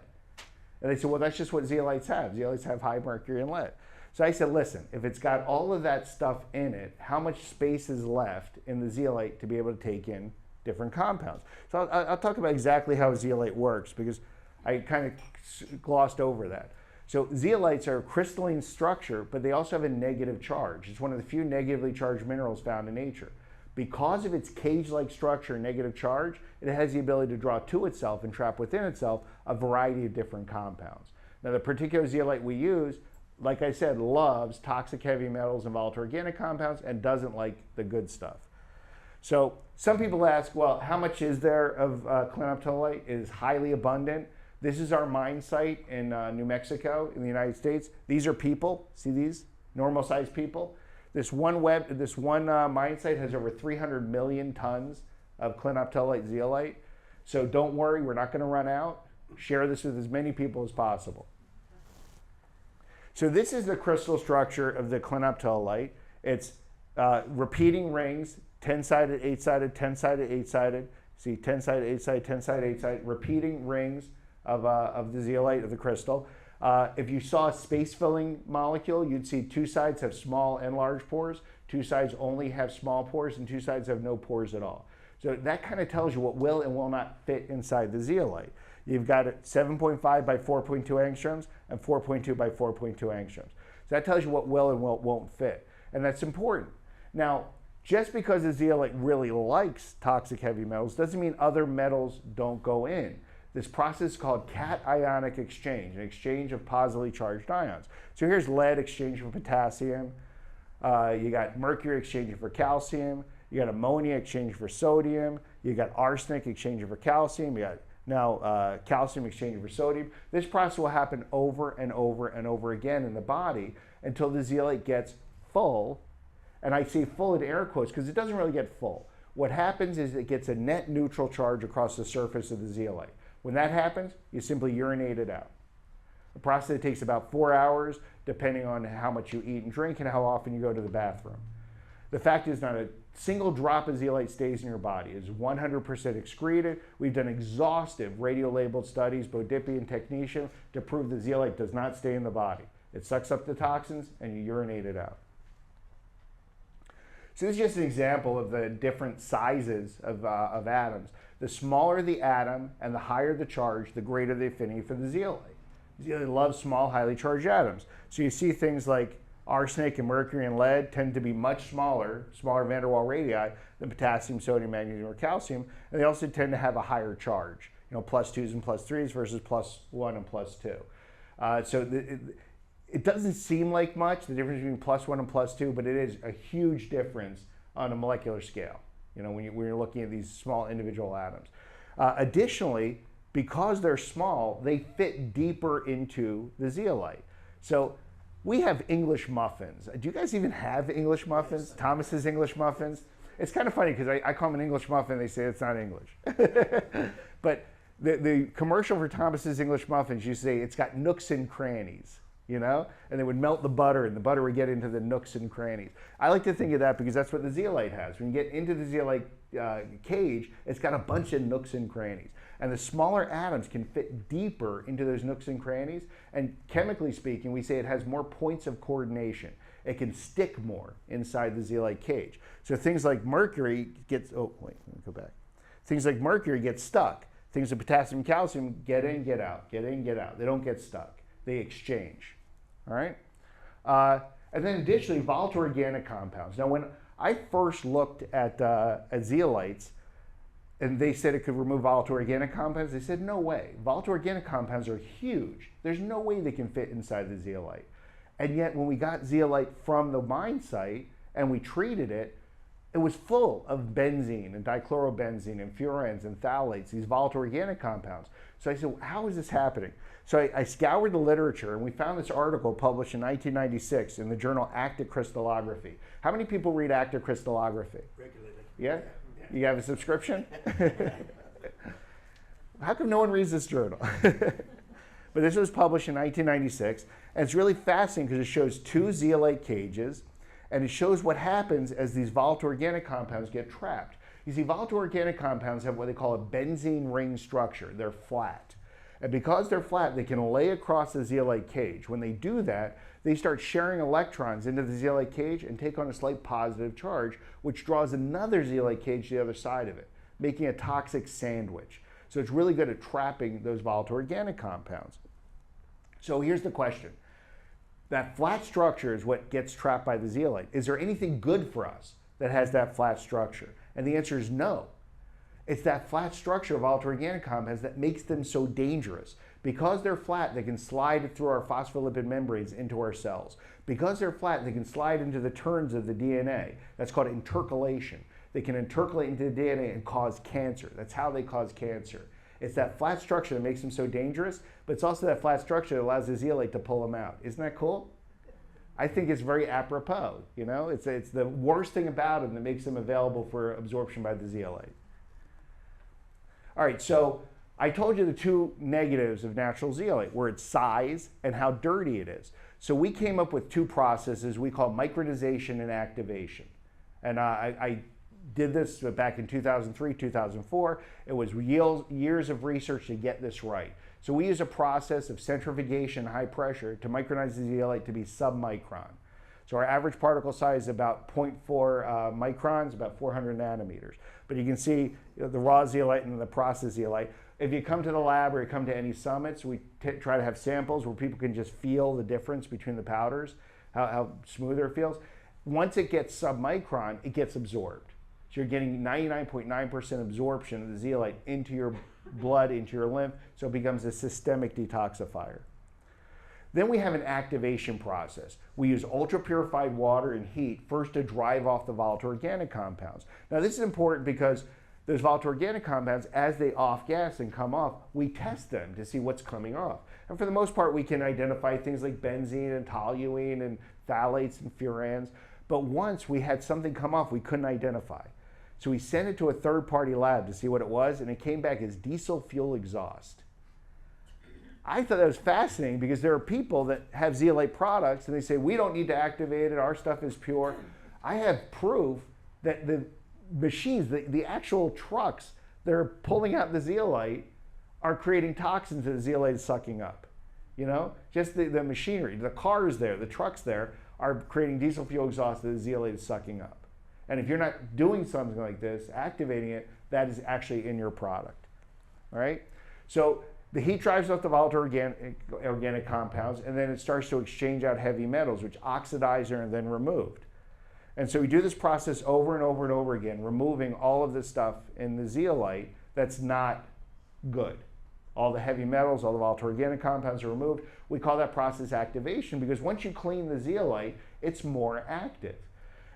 And they said, well, that's just what zeolites have. Zeolites have high mercury and lead. So I said, listen, if it's got all of that stuff in it, how much space is left in the zeolite to be able to take in different compounds? So I'll talk about exactly how zeolite works, because I kind of glossed over that. So zeolites are a crystalline structure, but they also have a negative charge. It's one of the few negatively charged minerals found in nature. Because of its cage-like structure and negative charge, it has the ability to draw to itself and trap within itself a variety of different compounds. Now, the particular zeolite we use, like I said, loves toxic heavy metals and volatile organic compounds and doesn't like the good stuff. So some people ask, well, how much is there of clinoptilolite? It is highly abundant. This is our mine site in New Mexico in the United States. These are people. See these? Normal-sized people. This one mine site has over 300 million tons of clinoptilolite zeolite. So don't worry, we're not going to run out. Share this with as many people as possible. So this is the crystal structure of the clinoptilolite. It's repeating rings, 10-sided, 8-sided, 10-sided, 8-sided. See, 10-sided, 8-sided, 10-sided, 8-sided, repeating rings of the zeolite, of the crystal. If you saw a space-filling molecule, you'd see two sides have small and large pores, two sides only have small pores, and two sides have no pores at all. So that kind of tells you what will and will not fit inside the zeolite. You've got it 7.5 by 4.2 angstroms and 4.2 by 4.2 angstroms. So that tells you what will and won't fit. And that's important. Now, just because the zeolite really likes toxic heavy metals doesn't mean other metals don't go in. This process is called cation exchange, an exchange of positively charged ions. So here's lead exchanging for potassium. You got mercury exchanging for calcium. You got ammonia exchanging for sodium. You got arsenic exchanging for calcium. You got now calcium exchanging for sodium. This process will happen over and over and over again in the body until the zeolite gets full. And I say full in air quotes because it doesn't really get full. What happens is it gets a net neutral charge across the surface of the zeolite. When that happens, you simply urinate it out. A process that takes about 4 hours, depending on how much you eat and drink and how often you go to the bathroom. The fact is, not a single drop of zeolite stays in your body. It's 100% excreted. We've done exhaustive radiolabeled studies, both DIPI and technetium, to prove that zeolite does not stay in the body. It sucks up the toxins and you urinate it out. So this is just an example of the different sizes of atoms. The smaller the atom and the higher the charge, the greater the affinity for the zeolite. Zeolite loves small, highly charged atoms. So you see things like arsenic and mercury and lead tend to be much smaller van der Waals radii than potassium, sodium, magnesium, or calcium, and they also tend to have a higher charge. You know, +2s and +3s versus +1 and +2. It doesn't seem like much, the difference between +1 and +2, but it is a huge difference on a molecular scale, you know, when you're looking at these small individual atoms. Additionally, because they're small, they fit deeper into the zeolite. So we have English muffins. Do you guys even have English muffins? Yes. Thomas's English muffins? It's kind of funny because I call them an English muffin, they say it's not English. But the commercial for Thomas's English muffins, you say it's got nooks and crannies. You know, and they would melt the butter and the butter would get into the nooks and crannies. I like to think of that because that's what the zeolite has. When you get into the zeolite cage, it's got a bunch of nooks and crannies. And the smaller atoms can fit deeper into those nooks and crannies. And chemically speaking, we say it has more points of coordination. It can stick more inside the zeolite cage. So things like mercury gets, oh wait, let me go back. Things like mercury get stuck. Things like potassium and calcium get in, get out, get in, get out. They don't get stuck. They exchange. All right? And then additionally, volatile organic compounds. Now, when I first looked at zeolites, and they said it could remove volatile organic compounds, they said, no way. Volatile organic compounds are huge. There's no way they can fit inside the zeolite. And yet, when we got zeolite from the mine site and we treated it, it was full of benzene and dichlorobenzene and furans and phthalates, these volatile organic compounds. So I said, well, how is this happening? So I scoured the literature and we found this article published in 1996 in the journal Active Crystallography. How many people read Active Crystallography? Regularly. Yeah? You have a subscription? How come no one reads this journal? But this was published in 1996, and it's really fascinating because it shows two zeolite cages, and it shows what happens as these volatile organic compounds get trapped. You see, volatile organic compounds have what they call a benzene ring structure. They're flat. And because they're flat, they can lay across the zeolite cage. When they do that, they start sharing electrons into the zeolite cage and take on a slight positive charge, which draws another zeolite cage to the other side of it, making a toxic sandwich. So it's really good at trapping those volatile organic compounds. So here's the question. That flat structure is what gets trapped by the zeolite. Is there anything good for us that has that flat structure? And the answer is no. It's that flat structure of volatile organic compounds that makes them so dangerous. Because they're flat, they can slide through our phospholipid membranes into our cells. Because they're flat, they can slide into the turns of the DNA. That's called intercalation. They can intercalate into the DNA and cause cancer. That's how they cause cancer. It's that flat structure that makes them so dangerous, but it's also that flat structure that allows the zeolite to pull them out. Isn't that cool? I think it's very apropos. You know, it's the worst thing about them that makes them available for absorption by the zeolite. All right, so I told you the two negatives of natural zeolite were its size and how dirty it is. So we came up with two processes we call micronization and activation. And I did this back in 2003, 2004. It was years of research to get this right. So we use a process of centrifugation, high pressure, to micronize the zeolite to be submicron. So our average particle size is about 0.4 microns, about 400 nanometers. But you can see the raw zeolite and the processed zeolite. If you come to the lab or you come to any summits, we try to have samples where people can just feel the difference between the powders, how smoother it feels. Once it gets submicron, it gets absorbed. So you're getting 99.9% absorption of the zeolite into your blood, into your lymph, so it becomes a systemic detoxifier. Then we have an activation process. We use ultra-purified water and heat first to drive off the volatile organic compounds. Now this is important because those volatile organic compounds, as they off-gas and come off, we test them to see what's coming off. And for the most part, we can identify things like benzene and toluene and phthalates and furans. But once we had something come off we couldn't identify. So we sent it to a third-party lab to see what it was, and it came back as diesel fuel exhaust. I thought that was fascinating because there are people that have zeolite products and they say, we don't need to activate it, our stuff is pure. I have proof that the machines, the actual trucks that are pulling out the zeolite are creating toxins that the zeolite is sucking up. You know, just the machinery, the cars there, the trucks there are creating diesel fuel exhaust that the zeolite is sucking up. And if you're not doing something like this, activating it, that is actually in your product. All right? So the heat drives off the volatile organic compounds, and then it starts to exchange out heavy metals, which oxidize and are then removed. And so we do this process over and over and over again, removing all of the stuff in the zeolite that's not good. All the heavy metals, all the volatile organic compounds are removed. We call that process activation because once you clean the zeolite, it's more active.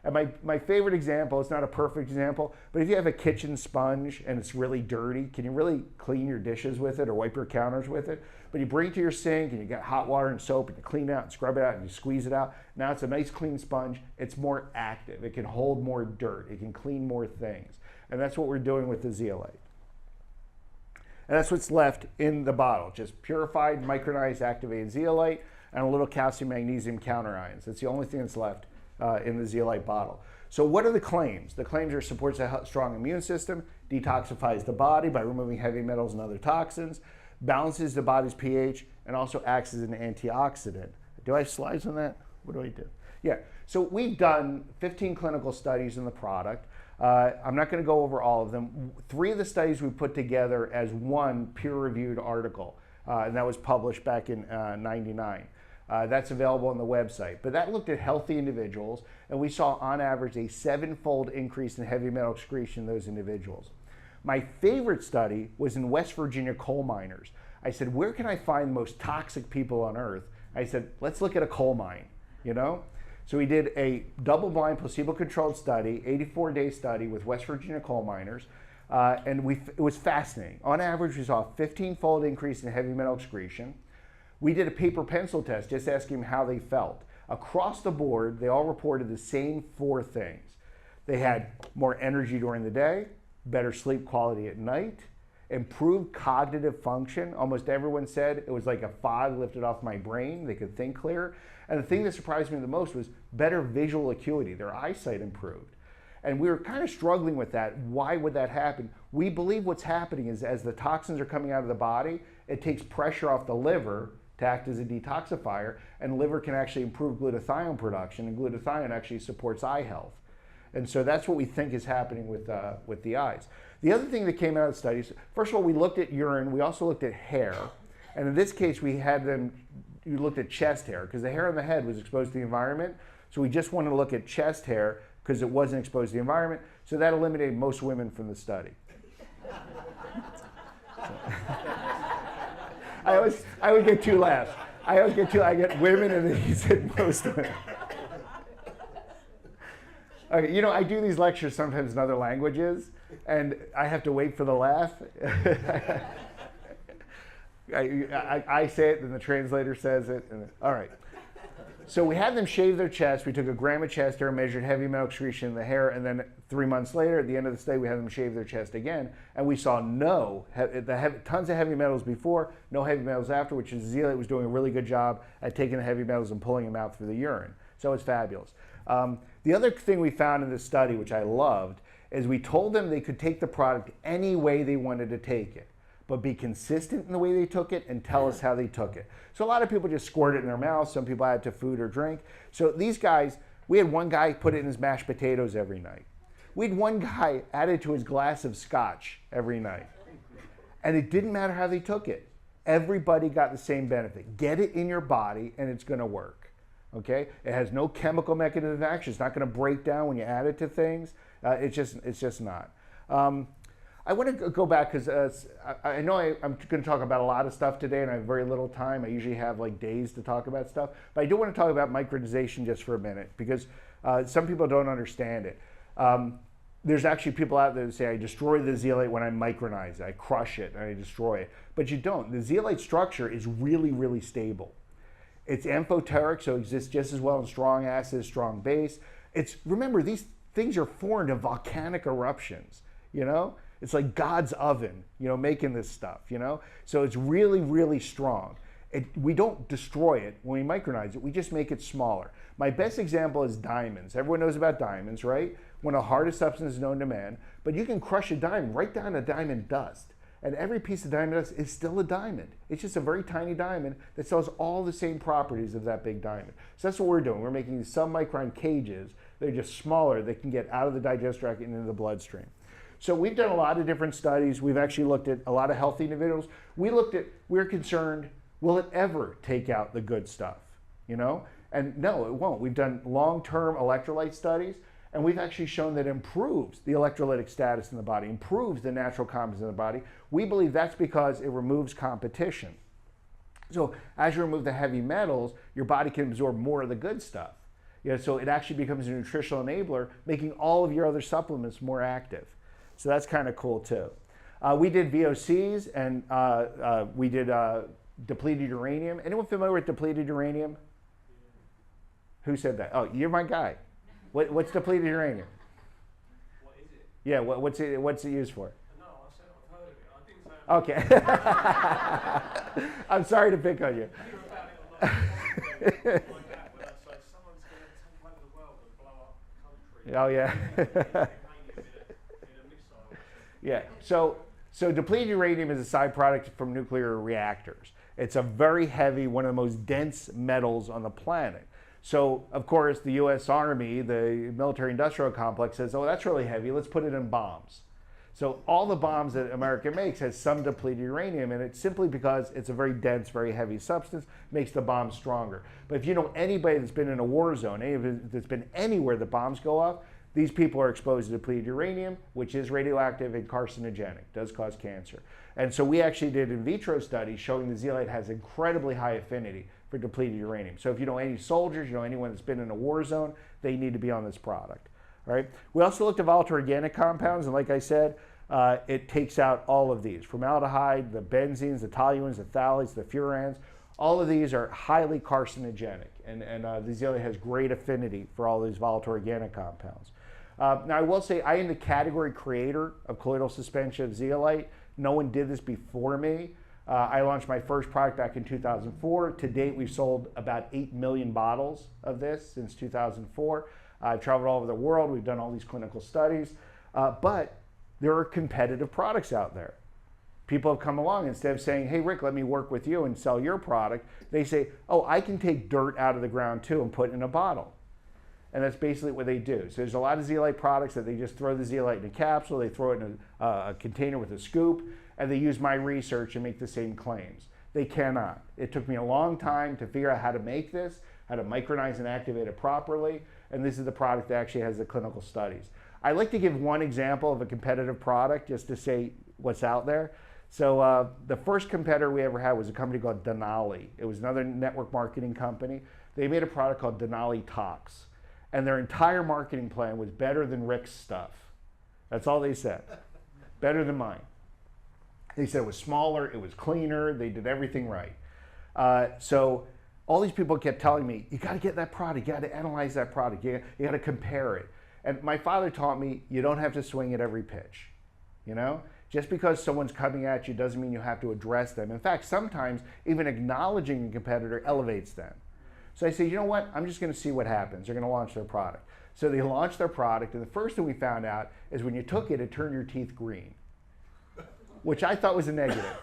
And my favorite example, it's not a perfect example, but if you have a kitchen sponge and it's really dirty, can you really clean your dishes with it or wipe your counters with it? But you bring it to your sink and you got hot water and soap and you clean it out and scrub it out and you squeeze it out. Now it's a nice clean sponge. It's more active. It can hold more dirt. It can clean more things. And that's what we're doing with the zeolite. And that's what's left in the bottle, just purified, micronized, activated zeolite and a little calcium magnesium counterions. That's the only thing that's left in the zeolite bottle. So what are the claims? The claims are supports a strong immune system, detoxifies the body by removing heavy metals and other toxins, balances the body's pH, and also acts as an antioxidant. Do I have slides on that? What do I do? Yeah, so we've done 15 clinical studies in the product. I'm not going to go over all of them. 3 of the studies we put together as one peer-reviewed article, and that was published back in '99. That's available on the website. But that looked at healthy individuals, and we saw on average a 7-fold increase in heavy metal excretion in those individuals. My favorite study was in West Virginia coal miners. I said, where can I find the most toxic people on earth? I said, let's look at a coal mine, you know? So we did a double-blind, placebo-controlled study, 84-day study with West Virginia coal miners, and it was fascinating. On average, we saw a 15-fold increase in heavy metal excretion. We did a paper pencil test, just asking them how they felt. Across the board, they all reported the same 4 things. They had more energy during the day, better sleep quality at night, improved cognitive function. Almost everyone said it was like a fog lifted off my brain. They could think clearer. And the thing that surprised me the most was better visual acuity. Their eyesight improved. And we were kind of struggling with that. Why would that happen? We believe what's happening is as the toxins are coming out of the body, it takes pressure off the liver to act as a detoxifier, and liver can actually improve glutathione production, and glutathione actually supports eye health. And so that's what we think is happening with the eyes. The other thing that came out of the studies, first of all, we looked at urine, we also looked at hair. And in this case, we looked at chest hair, because the hair on the head was exposed to the environment. So we just wanted to look at chest hair because it wasn't exposed to the environment. So that eliminated most women from the study. I would get 2 laughs. I get women, and then he said most women. Okay, you know, I do these lectures sometimes in other languages, and I have to wait for the laugh. I say it, then the translator says it. All right. So we had them shave their chest. We took a gram of chest hair, measured heavy metal excretion in the hair, and then 3 months later, at the end of the study, we had them shave their chest again, and we saw tons of heavy metals before, no heavy metals after, which is zeolite was doing a really good job at taking the heavy metals and pulling them out through the urine. So it's fabulous. The other thing we found in this study, which I loved, is we told them they could take the product any way they wanted to take it, but be consistent in the way they took it and tell us how they took it. So a lot of people just squirt it in their mouth. Some people add it to food or drink. So these guys, we had one guy put it in his mashed potatoes every night. We had one guy add it to his glass of scotch every night. And it didn't matter how they took it. Everybody got the same benefit. Get it in your body and it's gonna work. Okay, it has no chemical mechanism of action. It's not going to break down when you add it to things. It's just not. I want to go back because I know I'm going to talk about a lot of stuff today, and I have very little time. I usually have like days to talk about stuff, but I do want to talk about micronization just for a minute because some people don't understand it. There's actually people out there that say I destroy the zeolite when I micronize it. I crush it and I destroy it, but you don't. The zeolite structure is really, really stable. It's amphoteric, so it exists just as well in strong acid, strong base. Remember, these things are foreign to volcanic eruptions, you know? It's like God's oven, you know, making this stuff, you know? So it's really, really strong. We don't destroy it when we micronize it, we just make it smaller. My best example is diamonds. Everyone knows about diamonds, right? One of the hardest substances known to man, but you can crush a diamond right down to diamond dust. And every piece of diamond dust is still a diamond. It's just a very tiny diamond that still has all the same properties of that big diamond. So that's what we're doing. We're making these sub-micron cages. They're just smaller. They can get out of the digestive tract and into the bloodstream. So we've done a lot of different studies. We've actually looked at a lot of healthy individuals. We're concerned, will it ever take out the good stuff? You know? And no, it won't. We've done long-term electrolyte studies. And we've actually shown that it improves the electrolytic status in the body, improves the natural composition in the body. We believe that's because it removes competition. So as you remove the heavy metals, your body can absorb more of the good stuff. You know, so it actually becomes a nutritional enabler, making all of your other supplements more active. So that's kind of cool too. We did VOCs and we did depleted uranium. Anyone familiar with depleted uranium? Who said that? Oh, you're my guy. What's depleted uranium? What is it? Yeah, what's it used for? No, I said I've heard of it. I didn't say Okay. I'm sorry to pick on you. I hear about it a lot. Like that, where they say someone's going to take over the world and blow up the country. Oh yeah. in a missile. Yeah. So depleted uranium is a side product from nuclear reactors. It's a very heavy, one of the most dense metals on the planet. So, of course, the U.S. Army, the military-industrial complex says, oh, that's really heavy, let's put it in bombs. So all the bombs that America makes has some depleted uranium in it simply because it's a very dense, very heavy substance, makes the bomb stronger. But if you know anybody that's been in a war zone, anybody that's been anywhere the bombs go off, these people are exposed to depleted uranium, which is radioactive and carcinogenic, does cause cancer. And so we actually did in vitro studies showing the zeolite has incredibly high affinity for depleted uranium. So if you know any soldiers, you know anyone that's been in a war zone, they need to be on this product. All right. We also looked at volatile organic compounds, and like I said, it takes out all of these: formaldehyde, the benzenes, the toluenes, the phthalates, the furans. All of these are highly carcinogenic, and the zeolite has great affinity for all these volatile organic compounds. Now, I will say I am the category creator of colloidal suspension of zeolite. No one did this before me. I launched my first product back in 2004. To date, we've sold about 8 million bottles of this since 2004. I've traveled all over the world. We've done all these clinical studies. But there are competitive products out there. People have come along, instead of saying, hey, Rik, let me work with you and sell your product, they say, oh, I can take dirt out of the ground too and put it in a bottle. And that's basically what they do. So there's a lot of zeolite products that they just throw the zeolite in a capsule, they throw it in a container with a scoop, and they use my research and make the same claims. They cannot. It took me a long time to figure out how to make this, how to micronize and activate it properly, and this is the product that actually has the clinical studies. I like to give one example of a competitive product just to say what's out there. So the first competitor we ever had was a company called Denali. It was another network marketing company. They made a product called Denali Tox. And their entire marketing plan was better than Rik's stuff. That's all they said. Better than mine. They said it was smaller, it was cleaner, they did everything right. So all these people kept telling me, you gotta get that product, you gotta analyze that product, you gotta compare it. And my father taught me, you don't have to swing at every pitch, you know? Just because someone's coming at you doesn't mean you have to address them. In fact, sometimes even acknowledging a competitor elevates them. So I say, you know what? I'm just going to see what happens. They're going to launch their product. So they launched their product, and the first thing we found out is when you took it, it turned your teeth green, which I thought was a negative.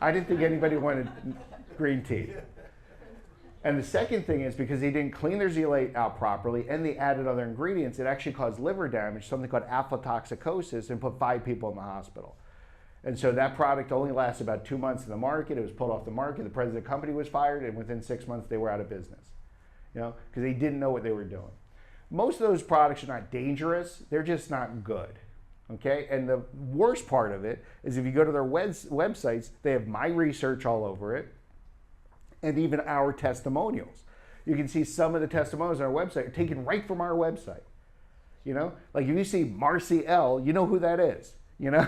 I didn't think anybody wanted green teeth. And the second thing is because they didn't clean their zeolite out properly and they added other ingredients, it actually caused liver damage, something called aflatoxicosis, and put 5 people in the hospital. And so that product only lasted about 2 months in the market. It was pulled off the market. The president of the company was fired, and within 6 months they were out of business, you know, because they didn't know what they were doing. Most of those products are not dangerous. They're just not good. Okay, and the worst part of it is if you go to their websites, they have my research all over it, and even our testimonials. You can see some of the testimonials on our website are taken right from our website. You know, like if you see Marcy L, you know who that is. You know,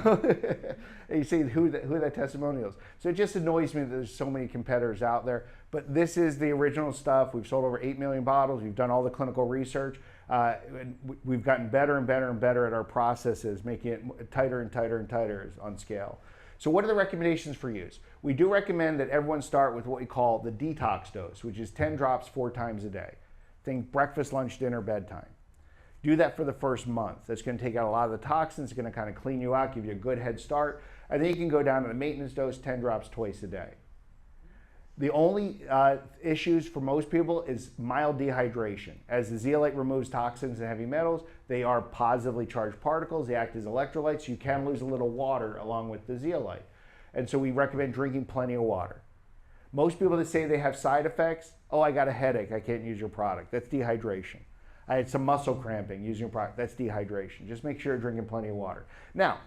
and you see who that testimonial is. So it just annoys me that there's so many competitors out there. But this is the original stuff. We've sold over 8 million bottles. We've done all the clinical research. And we've gotten better and better and better at our processes, making it tighter and tighter and tighter on scale. So what are the recommendations for use? We do recommend that everyone start with what we call the detox dose, which is 10 drops 4 times a day. Think breakfast, lunch, dinner, bedtime. Do that for the first month. That's going to take out a lot of the toxins. It's going to kind of clean you out, give you a good head start. And then you can go down to the maintenance dose, 10 drops twice a day. The only issues for most people is mild dehydration. As the zeolite removes toxins and heavy metals, they are positively charged particles. They act as electrolytes. You can lose a little water along with the zeolite. And so we recommend drinking plenty of water. Most people that say they have side effects, oh, I got a headache, I can't use your product. That's dehydration. I had some muscle cramping using your product. That's dehydration. Just make sure you're drinking plenty of water. Now,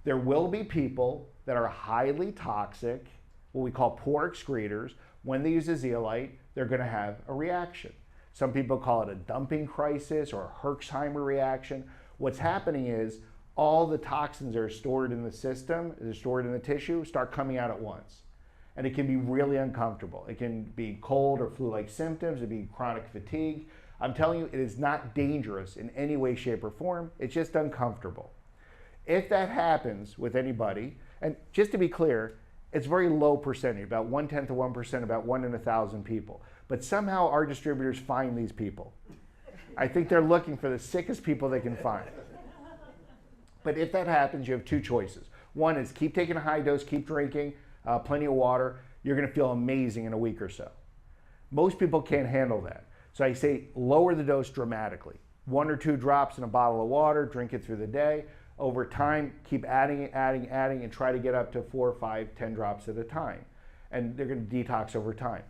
there will be people that are highly toxic, what we call poor excretors. When they use a zeolite, they're going to have a reaction. Some people call it a dumping crisis or a Herxheimer reaction. What's happening is all the toxins that are stored in the system, they're stored in the tissue, start coming out at once. And it can be really uncomfortable. It can be cold or flu-like symptoms. It can be chronic fatigue. I'm telling you, it is not dangerous in any way, shape, or form. It's just uncomfortable. If that happens with anybody, and just to be clear, it's very low percentage, about 1/10 of 1%, about 1 in 1,000 people. But somehow our distributors find these people. I think they're looking for the sickest people they can find. But if that happens, you have 2 choices. One is keep taking a high dose, keep drinking, plenty of water. You're going to feel amazing in a week or so. Most people can't handle that. So I say lower the dose dramatically. 1 or 2 drops in a bottle of water, drink it through the day. Over time, keep adding, and try to get up to 4, 5, 10 drops at a time. And they're going to detox over time.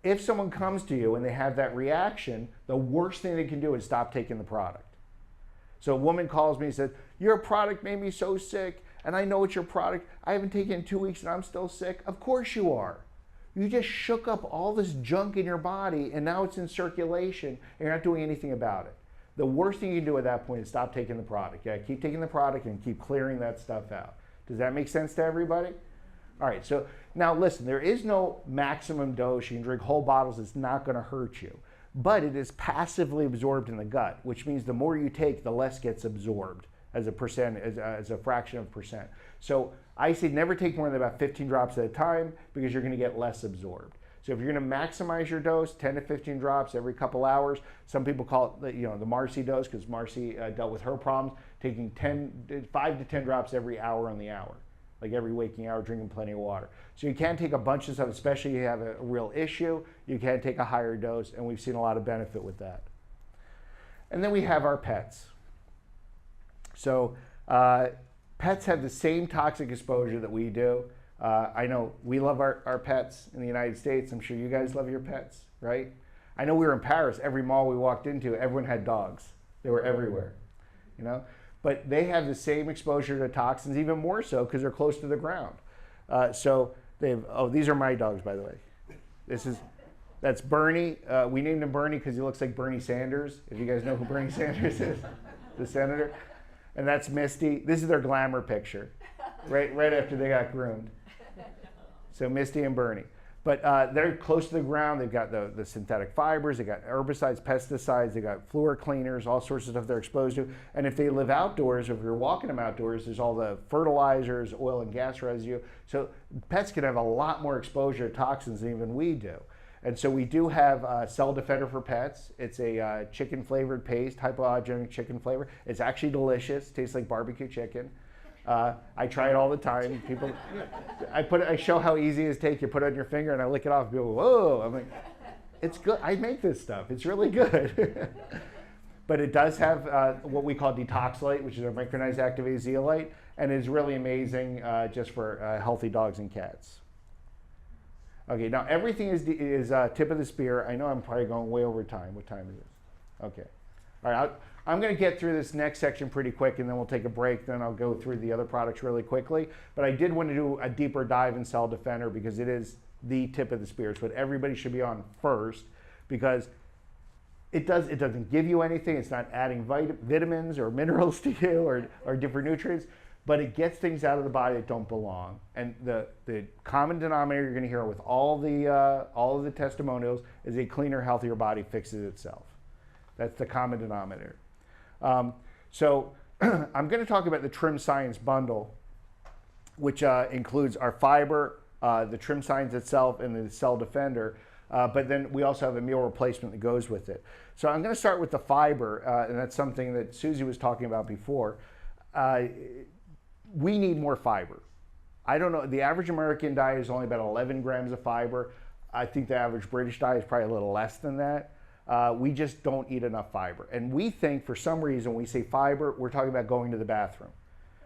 If someone comes to you and they have that reaction, the worst thing they can do is stop taking the product. So a woman calls me and says, your product made me so sick, and I know it's your product. I haven't taken it in 2 weeks and I'm still sick. Of course you are. You just shook up all this junk in your body and now it's in circulation and you're not doing anything about it. The worst thing you can do at that point is stop taking the product. Yeah, keep taking the product and keep clearing that stuff out. Does that make sense to everybody? All right, so now listen, there is no maximum dose. You can drink whole bottles, it's not gonna hurt you. But it is passively absorbed in the gut, which means the more you take, the less gets absorbed as a percent, as a fraction of %. So I say never take more than about 15 drops at a time because you're going to get less absorbed. So if you're going to maximize your dose, 10 to 15 drops every couple hours. Some people call it the Marcy dose, because Marcy dealt with her problems, taking 5 to 10 drops every hour on the hour, like every waking hour, drinking plenty of water. So you can take a bunch of stuff, especially if you have a real issue. You can take a higher dose, and we've seen a lot of benefit with that. And then we have our pets. So pets have the same toxic exposure that we do. I know we love our pets in the United States. I'm sure you guys love your pets, right? I know we were in Paris. Every mall we walked into, everyone had dogs. They were everywhere, you know? But they have the same exposure to toxins, even more so because they're close to the ground. So these are my dogs, by the way. That's Bernie. We named him Bernie because he looks like Bernie Sanders, if you guys know who Bernie Sanders is, the senator. And that's Misty. This is their glamour picture, right after they got groomed. So Misty and Bernie. But they're close to the ground. They've got the synthetic fibers. They got herbicides, pesticides. They got floor cleaners, all sorts of stuff they're exposed to. And if they live outdoors, if you're walking them outdoors, there's all the fertilizers, oil and gas residue. So pets can have a lot more exposure to toxins than even we do. And so we do have Cell Defender for pets. It's a chicken flavored paste, hypoallergenic chicken flavor. It's actually delicious. Tastes like barbecue chicken. I try it all the time. People, I show how easy it is to take. You put it on your finger and I lick it off. People go, whoa! I'm like, it's good. I make this stuff. It's really good. But it does have what we call detoxylate, which is a micronized activated zeolite, and is really amazing just for healthy dogs and cats. Okay, now everything is tip of the spear. I know I'm probably going way over time. What time is it? Okay. All right, I'm going to get through this next section pretty quick, and then we'll take a break. Then I'll go through the other products really quickly. But I did want to do a deeper dive in Cell Defender because it is the tip of the spear. It's what everybody should be on first, because it doesn't give you anything. It's not adding vitamins or minerals to you or different nutrients, but it gets things out of the body that don't belong. And the common denominator you're going to hear with all of the testimonials is a cleaner, healthier body fixes itself. That's the common denominator. So I'm going to talk about the Trim Science bundle, which includes our fiber, the Trim Science itself, and the Cell Defender. But then we also have a meal replacement that goes with it. So I'm going to start with the fiber, and that's something that Suzie was talking about before. We need more fiber. I don't know, the average American diet is only about 11 grams of fiber. I think the average British diet is probably a little less than that. We just don't eat enough fiber. And we think, for some reason, when we say fiber, we're talking about going to the bathroom.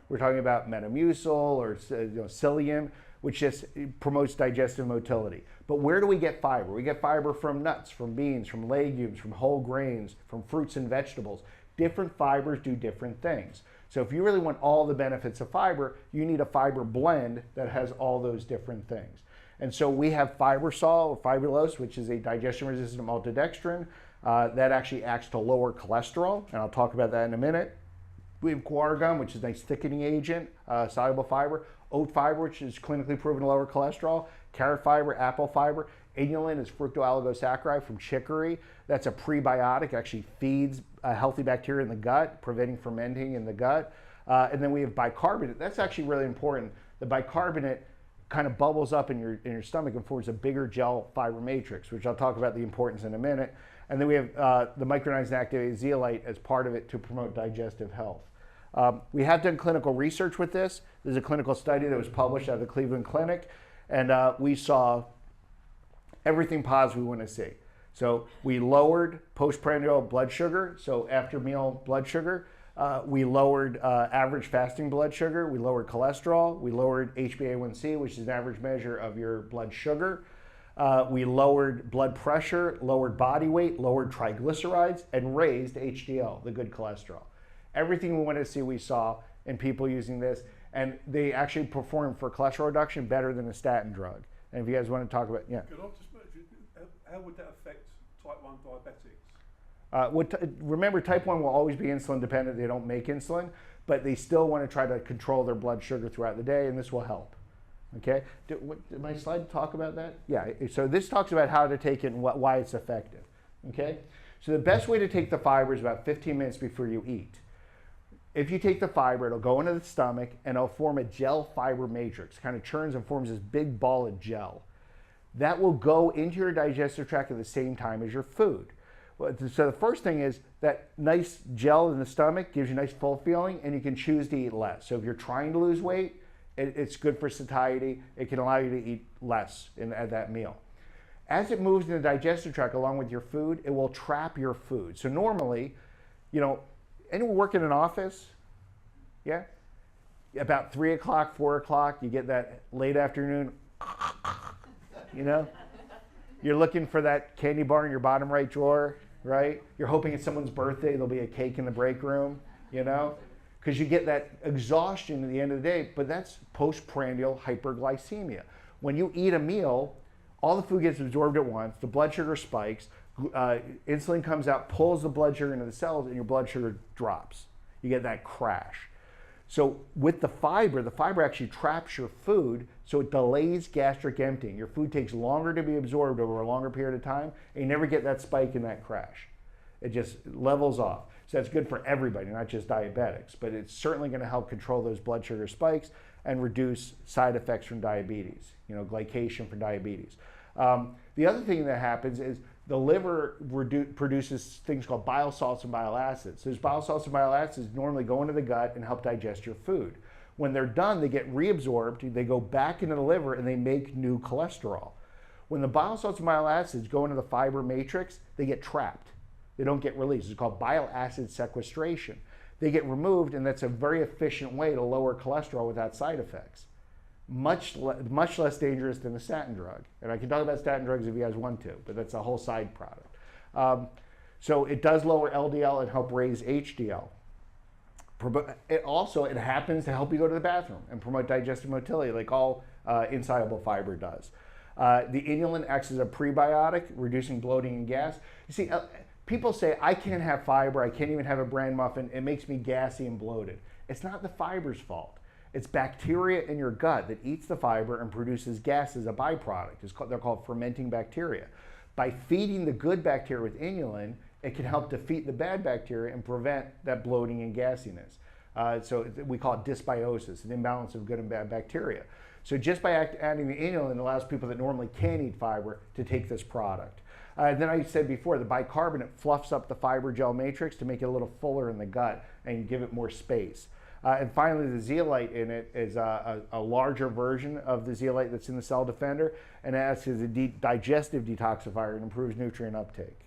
We're talking about Metamucil or psyllium, which just promotes digestive motility. But where do we get fiber? We get fiber from nuts, from beans, from legumes, from whole grains, from fruits and vegetables. Different fibers do different things. So if you really want all the benefits of fiber, you need a fiber blend that has all those different things. And so we have Fibersol or Fibrulose, which is a digestion-resistant maltodextrin that actually acts to lower cholesterol, and I'll talk about that in a minute. We have Guargum, which is a nice thickening agent, soluble fiber. Oat fiber, which is clinically proven to lower cholesterol. Carrot fiber, apple fiber. Inulin is fructooligosaccharides from chicory. That's a prebiotic, actually feeds healthy bacteria in the gut, preventing fermenting in the gut. And then we have bicarbonate. That's actually really important. The bicarbonate kind of bubbles up in your stomach and forms a bigger gel fiber matrix, which I'll talk about the importance in a minute. And then we have the micronized activated zeolite as part of it to promote digestive health. We have done clinical research with this. There's a clinical study that was published at the Cleveland Clinic, and we saw everything positive we want to see. So we lowered postprandial blood sugar, so after meal blood sugar. We lowered average fasting blood sugar. We lowered cholesterol. We lowered HbA1c, which is an average measure of your blood sugar. We lowered blood pressure, lowered body weight, lowered triglycerides, and raised HDL, the good cholesterol. Everything we wanted to see we saw in people using this, and they actually perform for cholesterol reduction better than a statin drug. And if you guys want to talk about, yeah. Could I just mention, how would that affect type 1 diabetics? Remember, type 1 will always be insulin dependent. They don't make insulin, but they still want to try to control their blood sugar throughout the day, and this will help. Okay? Did my slide talk about that? Yeah, so this talks about how to take it and why it's effective. Okay? So the best way to take the fiber is about 15 minutes before you eat. If you take the fiber, it'll go into the stomach, and it'll form a gel fiber matrix. Kind of churns and forms this big ball of gel. that will go into your digestive tract at the same time as your food. So the first thing is that nice gel in the stomach gives you a nice full feeling, and you can choose to eat less. So if you're trying to lose weight, it's good for satiety. It can allow you to eat less at that meal. As it moves in the digestive tract along with your food, it will trap your food. So normally, anyone work in an office? Yeah? About 3 o'clock, 4 o'clock, you get that late afternoon, You're looking for that candy bar in your bottom right drawer, right? You're hoping it's someone's birthday, there'll be a cake in the break room, Because you get that exhaustion at the end of the day, but that's postprandial hyperglycemia. When you eat a meal, all the food gets absorbed at once, the blood sugar spikes, insulin comes out, pulls the blood sugar into the cells, and your blood sugar drops. You get that crash. So with the fiber actually traps your food, so it delays gastric emptying. Your food takes longer to be absorbed over a longer period of time, and you never get that spike and that crash. It just levels off. So that's good for everybody, not just diabetics, but it's certainly going to help control those blood sugar spikes and reduce side effects from diabetes, glycation from diabetes. The other thing that happens is the liver produces things called bile salts and bile acids. So those bile salts and bile acids normally go into the gut and help digest your food. When they're done, they get reabsorbed, they go back into the liver, and they make new cholesterol. When the bile salts and bile acids go into the fiber matrix, they get trapped. They don't get released. It's called bile acid sequestration. They get removed, and that's a very efficient way to lower cholesterol without side effects. Much less dangerous than a statin drug. And I can talk about statin drugs if you guys want to, but that's a whole side product. So it does lower LDL and help raise HDL. It happens to help you go to the bathroom and promote digestive motility like all insoluble fiber does. The inulin acts as a prebiotic, reducing bloating and gas. You see, people say, I can't have fiber, I can't even have a bran muffin, it makes me gassy and bloated. It's not the fiber's fault. It's bacteria in your gut that eats the fiber and produces gas as a byproduct. They're called fermenting bacteria. By feeding the good bacteria with inulin, it can help defeat the bad bacteria and prevent that bloating and gassiness. So we call it dysbiosis, an imbalance of good and bad bacteria. So just by adding the inulin, it allows people that normally can't eat fiber to take this product. Then I said before, the bicarbonate fluffs up the fiber gel matrix to make it a little fuller in the gut and give it more space. And finally, the zeolite in it is a larger version of the zeolite that's in the cell defender, and it acts as a digestive detoxifier and improves nutrient uptake.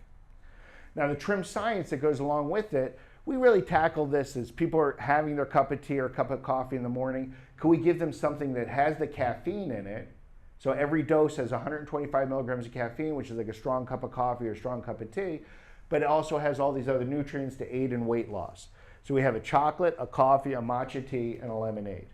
Now, the trim science that goes along with it, we really tackle this as people are having their cup of tea or cup of coffee in the morning. Could we give them something that has the caffeine in it? So every dose has 125 milligrams of caffeine, which is like a strong cup of coffee or a strong cup of tea, but it also has all these other nutrients to aid in weight loss. So we have a chocolate, a coffee, a matcha tea, and a lemonade.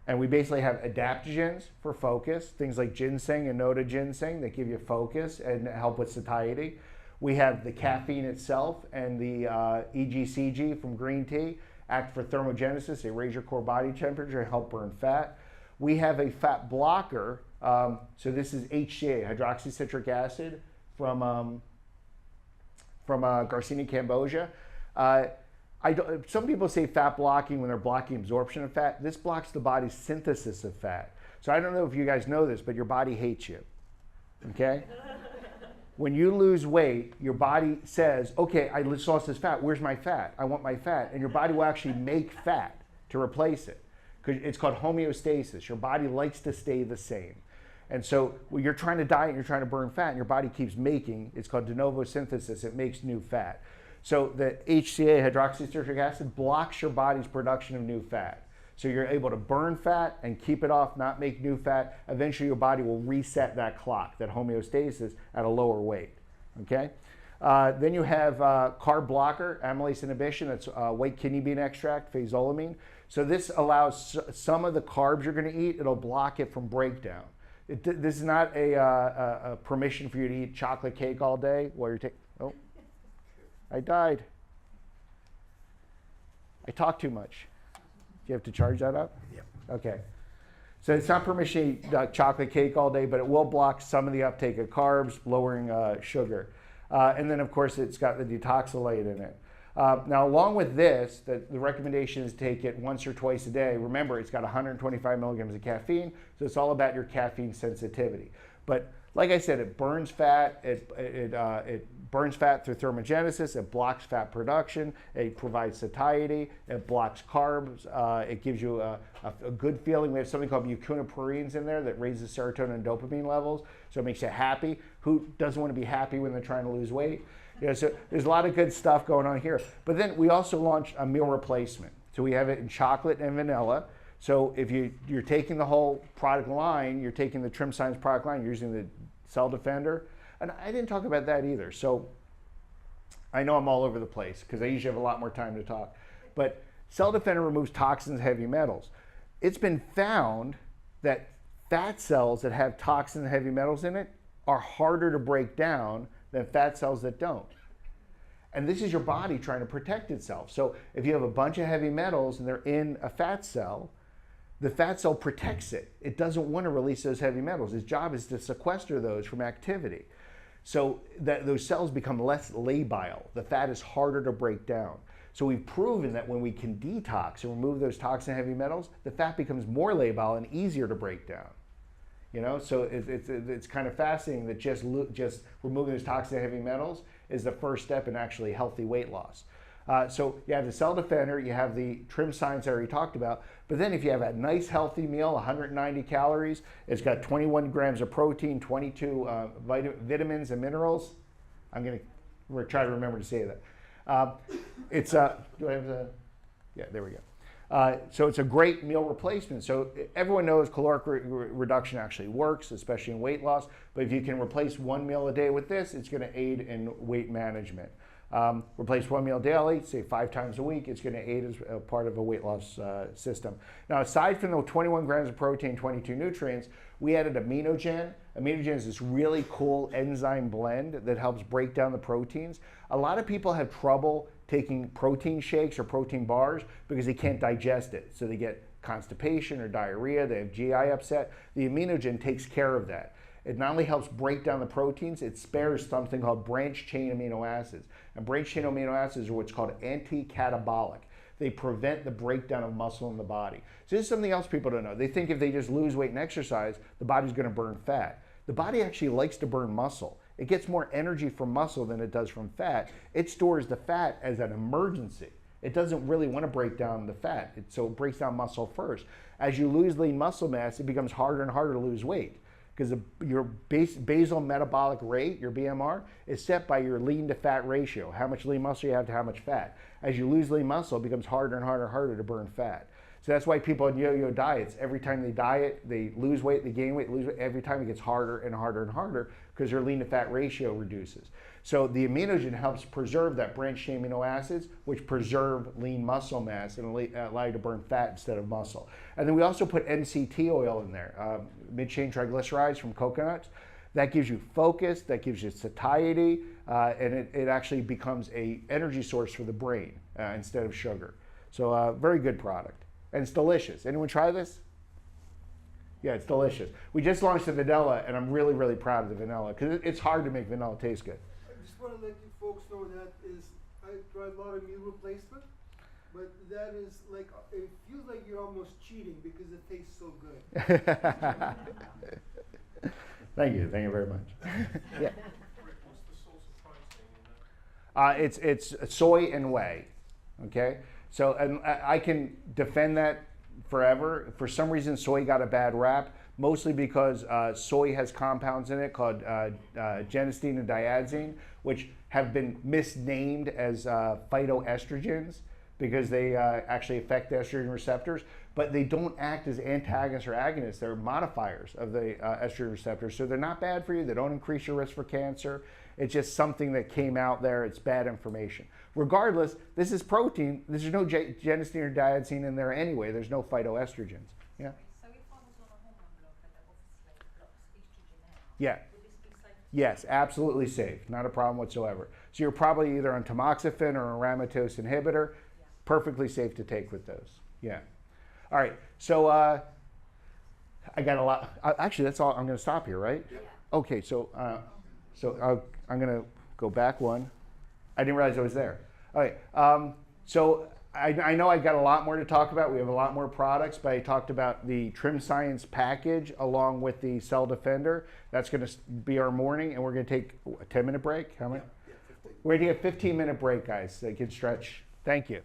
And we basically have adaptogens for focus, things like ginseng and noda ginseng that give you focus and help with satiety. We have the caffeine itself and the EGCG from green tea act for thermogenesis. They raise your core body temperature and help burn fat. We have a fat blocker. So this is HCA, hydroxycitric acid from Garcinia cambogia. Some people say fat blocking when they're blocking absorption of fat. This blocks the body's synthesis of fat. So I don't know if you guys know this, but your body hates you, okay? When you lose weight, your body says, okay, I lost this fat, where's my fat? I want my fat. And your body will actually make fat to replace it. It's called homeostasis. Your body likes to stay the same. And so when you're trying to diet and you're trying to burn fat and your body keeps making, it's called de novo synthesis, it makes new fat. So the HCA, hydroxycitric acid, blocks your body's production of new fat. So you're able to burn fat and keep it off, not make new fat. Eventually your body will reset that clock, that homeostasis, at a lower weight, okay? Then you have carb blocker, amylase inhibition, that's white kidney bean extract, phazolamine. So this allows some of the carbs you're gonna eat, it'll block it from breakdown. This is not a permission for you to eat chocolate cake all day while you're taking, oh, I died. I talk too much. Do you have to charge that up? Yep. Okay. So it's not permission to eat chocolate cake all day, but it will block some of the uptake of carbs, lowering sugar. And then of course it's got the detoxolate in it. Now, along with this, the recommendation is to take it once or twice a day. Remember, it's got 125 milligrams of caffeine, so it's all about your caffeine sensitivity. But like I said, it burns fat. It burns fat through thermogenesis. It blocks fat production. It provides satiety. It blocks carbs. It gives you a good feeling. We have something called muciniprurines in there that raises serotonin and dopamine levels, so it makes you happy. Who doesn't want to be happy when they're trying to lose weight? So there's a lot of good stuff going on here. But then we also launched a meal replacement. So we have it in chocolate and vanilla. So if you're taking the whole product line, you're taking the Trim Science product line, you're using the Cell Defender. And I didn't talk about that either. So I know I'm all over the place because I usually have a lot more time to talk. But Cell Defender removes toxins, heavy metals. It's been found that fat cells that have toxins and heavy metals in it are harder to break down than fat cells that don't. And this is your body trying to protect itself. So if you have a bunch of heavy metals and they're in a fat cell, the fat cell protects it. It doesn't want to release those heavy metals. Its job is to sequester those from activity. So that those cells become less labile. The fat is harder to break down. So we've proven that when we can detox and remove those toxic heavy metals, the fat becomes more labile and easier to break down. So it's kind of fascinating that just removing those toxic heavy metals is the first step in actually healthy weight loss. So you have the Cell Defender, you have the Trim Science I already talked about, but then if you have a nice healthy meal, 190 calories, it's got 21 grams of protein, 22 vitamins and minerals. I'm going to try to remember to say that. Do I have the, yeah, there we go. So it's a great meal replacement. So everyone knows caloric reduction actually works, especially in weight loss, but if you can replace one meal a day with this, it's going to aid in weight management. Replace one meal daily, say 5 times a week, it's going to aid as a part of a weight loss system. Now, aside from the 21 grams of protein, 22 nutrients, we added Aminogen. Aminogen is this really cool enzyme blend that helps break down the proteins. A lot of people have trouble taking protein shakes or protein bars because they can't digest it. So they get constipation or diarrhea, they have GI upset. The Aminogen takes care of that. It not only helps break down the proteins, it spares something called branched chain amino acids. And branched chain amino acids are what's called anti-catabolic. They prevent the breakdown of muscle in the body. So this is something else people don't know. They think if they just lose weight and exercise, the body's going to burn fat. The body actually likes to burn muscle. It gets more energy from muscle than it does from fat. It stores the fat as an emergency. It doesn't really want to break down the fat, so it breaks down muscle first. As you lose lean muscle mass, it becomes harder and harder to lose weight, because your basal metabolic rate, your BMR, is set by your lean to fat ratio, how much lean muscle you have to how much fat. As you lose lean muscle, it becomes harder and harder and harder to burn fat. So that's why people on yo-yo diets, every time they diet, they lose weight, they gain weight, lose weight, every time it gets harder and harder and harder because their lean to fat ratio reduces. So the Aminogen helps preserve that branched chain amino acids, which preserve lean muscle mass and allow you to burn fat instead of muscle. And then we also put MCT oil in there, mid-chain triglycerides from coconuts. That gives you focus, that gives you satiety, and it actually becomes an energy source for the brain instead of sugar. So very good product. And it's delicious. Anyone try this? Yeah, it's delicious. We just launched the vanilla, and I'm really, really proud of the vanilla because it's hard to make vanilla taste good. I just want to let you folks know that I tried a lot of meal replacement, but that is like, it feels like you're almost cheating because it tastes so good. Thank you very much. Yeah. Rik, what's the source of protein in that? It's soy and whey, okay? So, and I can defend that forever. For some reason, soy got a bad rap, mostly because soy has compounds in it called genistein and diadzine, which have been misnamed as phytoestrogens because they actually affect the estrogen receptors, but they don't act as antagonists or agonists. They're modifiers of the estrogen receptors. So they're not bad for you. They don't increase your risk for cancer. It's just something that came out there. It's bad information. Regardless, this is protein. There's no genistein or diadzine in there anyway. There's no phytoestrogens. Yeah? So if I was on a hormone blocker that obviously blocks estrogen out, Yeah. would this be safe? Yes, absolutely safe. Not a problem whatsoever. So you're probably either on tamoxifen or a aromatase inhibitor. Yeah. Perfectly safe to take with those. Yeah. All right. So I got a lot. Actually, that's all. I'm going to stop here, right? Yeah. Okay. So I'm going to go back one. I didn't realize I was there. All right. So I know I got a lot more to talk about. We have a lot more products, but I talked about the Trim Science package along with the Cell Defender. That's going to be our morning, and we're going to take a 10-minute break. How many? Yeah, 15. We're going to take a 15-minute break, guys. They can stretch. Thank you.